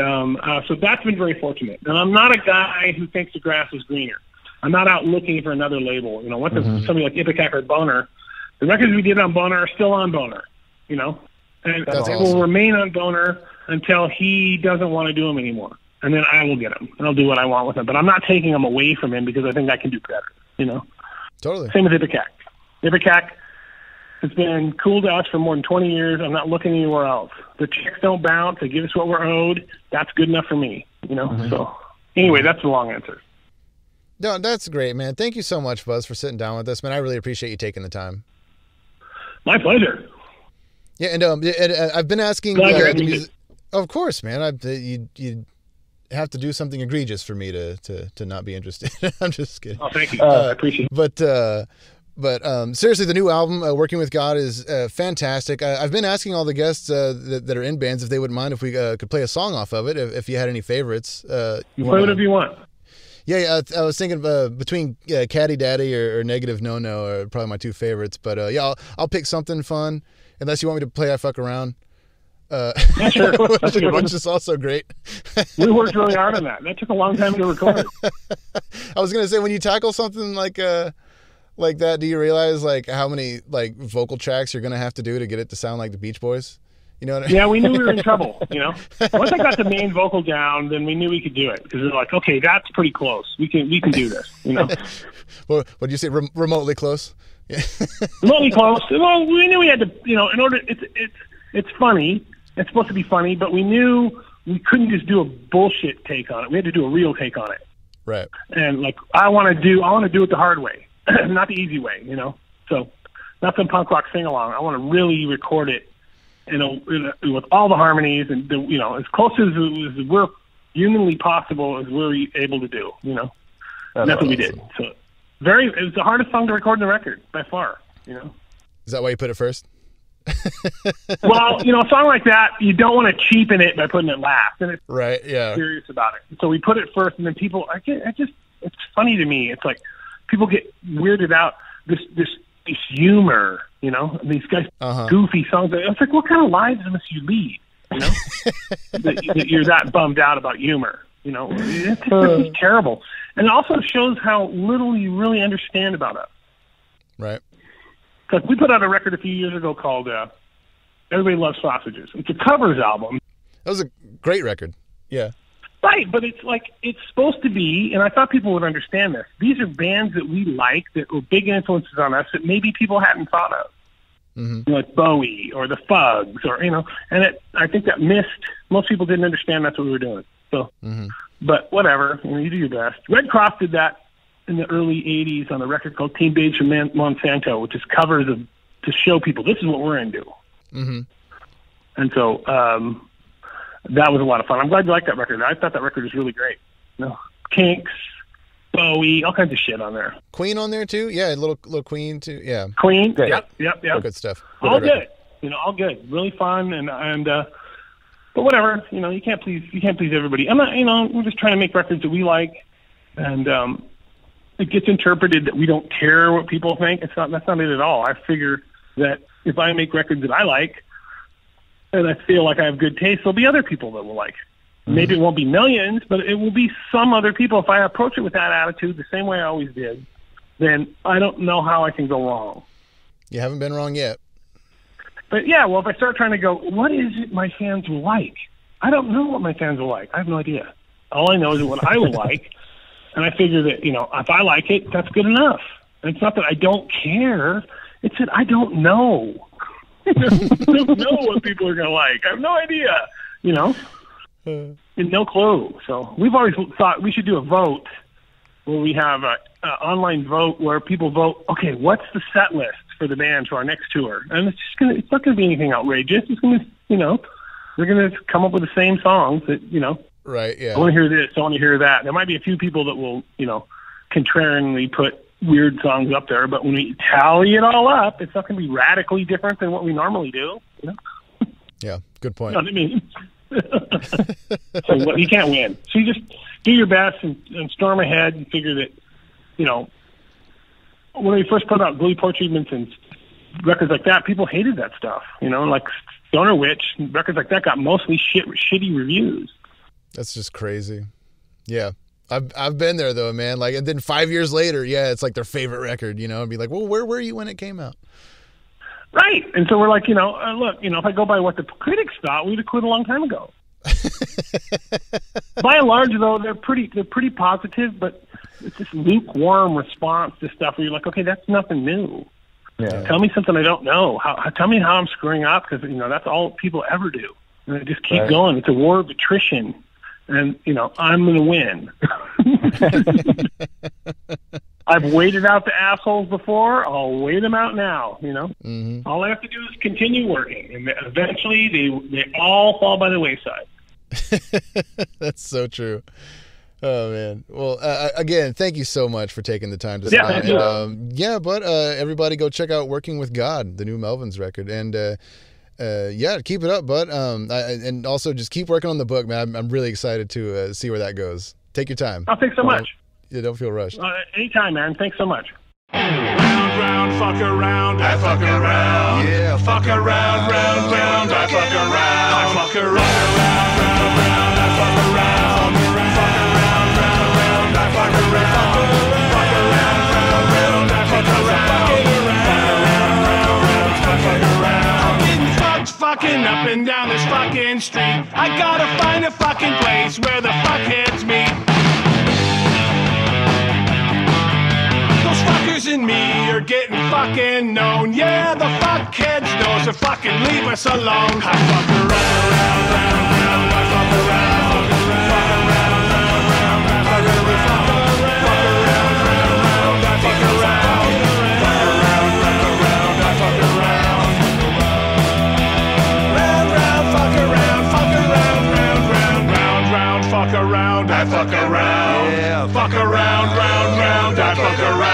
C: so that's been very fortunate. And I'm not a guy who thinks the grass is greener. I'm not out looking for another label. Once somebody like Ipecac or Boner, the records we did on Boner are still on Boner. And
D: That's
C: they
D: awesome.
C: will remain on Boner until he doesn't want to do them anymore. And then I will get him, and I'll do what I want with him. But I'm not taking him away from him because I think I can do better,
D: Totally.
C: Same with Ipecac. Ipecac has been cool to us for more than 20 years. I'm not looking anywhere else. The checks don't bounce. They give us what we're owed. That's good enough for me, So anyway, that's the long answer.
D: No, that's great, man. Thank you so much, Buzz, for sitting down with us, man. I really appreciate you taking the time.
C: My pleasure.
D: Yeah, and I've been asking
C: Glad you're
D: the
C: interested.
D: Of course, man. You have to do something egregious for me to not be interested. I'm just kidding.
C: Oh, thank you. I appreciate it.
D: But seriously, the new album, Working with God, is fantastic. I've been asking all the guests that are in bands if they wouldn't mind if we could play a song off of it, if you had any favorites.
C: Play whatever you want.
D: Yeah, I was thinking between Caddy Daddy or Negative No No are probably my two favorites. But I'll pick something fun, unless you want me to play I Fuck Around.
C: Yeah, sure. That's a good one.
D: Which is also great.
C: We worked really hard on that. That took a long time to record.
D: I was gonna say, when you tackle something like that, do you realize how many vocal tracks you're gonna have to do to get it to sound like the Beach Boys? You know what I mean?
C: Yeah, we knew we were in trouble, Once I got the main vocal down, then we knew we could do it because we were like, okay, that's pretty close. We can do this,
D: Well, what did you say? Remotely close? Yeah.
C: Remotely close. Well, we knew we had to, in order. It's funny. It's supposed to be funny, but we knew we couldn't just do a bullshit take on it. We had to do a real take on it.
D: Right.
C: And I want to do it the hard way, not the easy way, So, not some punk rock sing along. I want to really record it. With all the harmonies and as close as we're humanly possible as we're able to do, and that's what we did. So it was the hardest song to record in the record by far,
D: Is that why you put it first?
C: Well, a song like that, you don't want to cheapen it by putting it last, and it's
D: Right. Yeah.
C: serious about it. So we put it first, and then people, it's funny to me. It's like people get weirded out this humor, these guys goofy songs. It's like, what kind of lives must you lead? That you're that bummed out about humor. It's terrible, and it also shows how little you really understand about us.
D: Right.
C: Because we put out a record a few years ago called "Everybody Loves Sausages." It's a covers album.
D: That was a great record. Yeah.
C: Right, but it's supposed to be, and I thought people would understand this. These are bands that we like that were big influences on us that maybe people hadn't thought of.
D: Mm-hmm.
C: Like Bowie or the Fugs or, and I think that most people didn't understand that's what we were doing. So, But whatever, you do your best. Red Cross did that in the early 80s on a record called Teen Babes from Monsanto, which is covers to show people this is what we're into.
D: Mm-hmm.
C: And so, that was a lot of fun. I'm glad you liked that record. I thought that record was really great. Kinks, Bowie, all kinds of shit on there.
D: Queen on there too? Yeah, little Queen too. Yeah.
C: Queen,
E: Great.
C: Yep.
D: Good stuff.
C: All good. All good. Really fun and but whatever. You can't please everybody. I'm not. We're just trying to make records that we like, and it gets interpreted that we don't care what people think. That's not it at all. I figure that if I make records that I like, and I feel like I have good taste, there'll be other people that will like. Maybe it won't be millions, but it will be some other people. If I approach it with that attitude, the same way I always did, then I don't know how I can go wrong.
D: You haven't been wrong yet.
C: But yeah, well, if I start trying to go, what is it my fans will like? I don't know what my fans will like. I have no idea. All I know is what I will like. And I figure that, if I like it, that's good enough. And it's not that I don't care. It's that I don't know. I don't know what people are going to like. I have no idea, and no clue. So we've always thought we should do a vote where we have a online vote where people vote, okay, what's the set list for the band to our next tour? And it's not going to be anything outrageous. It's going to, they're going to come up with the same songs that,
D: Right, yeah.
C: I want to hear this, I want to hear that. There might be a few people that will, contrarianly put weird songs up there, but when we tally it all up, it's not going to be radically different than what we normally do.
D: Yeah, good point.
C: You know what I mean? So you can't win. So you just do your best and storm ahead and figure that, when we first put out Glue Port Treatments and records like that, people hated that stuff. Like Stoner Witch, records like that got mostly shitty reviews.
D: That's just crazy. Yeah. I've been there though, man. Like, and then 5 years later, yeah, it's like their favorite record, and be like, well, where were you when it came out?
C: Right. And so we're like, look, if I go by what the critics thought, we'd have quit a long time ago. By and large, though, they're pretty positive, but it's this lukewarm response to stuff where you're like, okay, that's nothing new.
E: Yeah.
C: Tell me something I don't know. Tell me how I'm screwing up, because that's all people ever do. And they just keep going. It's a war of attrition, and I'm going to win. I've waited out the assholes before. I'll wait them out now.
D: Mm-hmm.
C: All I have to do is continue working, and eventually they all fall by the wayside.
D: That's so true. Oh man. Well, again, thank you so much for taking the time to
C: Yeah,
D: sign.
C: thank you.
D: And, but everybody go check out "Working with God," the new Melvins record, and keep it up, bud. And also just keep working on the book, man. I'm really excited to see where that goes. Take your time.
C: Oh, thanks so much.
D: Yeah, don't feel rushed.
C: Anytime, man. Thanks so much.
B: Round, fuck around, I fuck around. Yeah, fuck around, round, round, I fuck around. I fuck around, round, round, I fuck around. Fuck around, round, round, I fuck around. Fuck around, round, round, I fuck around. I'm getting fucked, fucking up and down this fucking street. I gotta find a fucking place where the fuckheads meet. Fuckers and me are getting fucking known. Yeah, the fuckheads know, so fucking leave us alone. I fuck around, round, round, round. I fuck around, fuck around, round, round, round. I fuck around, fuck around, round, round. I fuck around, fuck around, round, round. I fuck around, round, round, fuck around, round, round, round. Fuck around, I fuck around. Yeah, fuck around, round, round. I fuck around.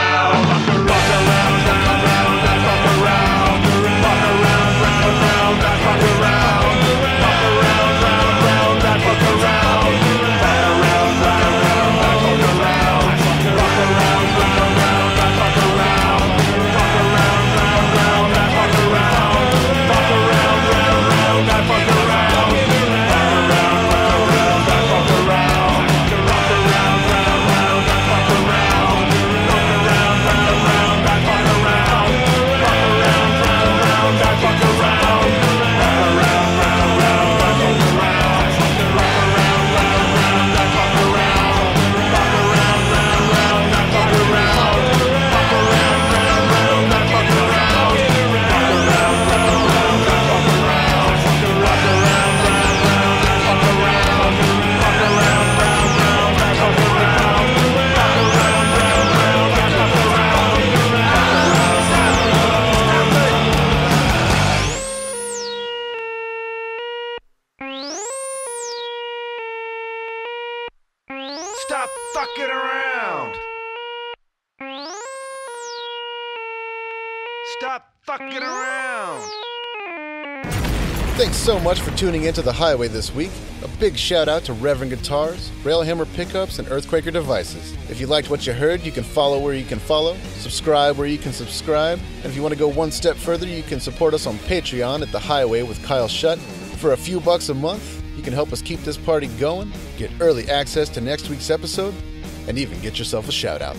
B: Stop fucking around! Stop fucking around!
D: Thanks so much for tuning into The Highway this week. A big shout out to Reverend Guitars, Railhammer Pickups, and Earthquaker Devices. If you liked what you heard, you can follow where you can follow, subscribe where you can subscribe, and if you want to go one step further, you can support us on Patreon at The Highway with Kyle Shutt. For a few bucks a month, you can help us keep this party going, get early access to next week's episode, and even get yourself a shout out.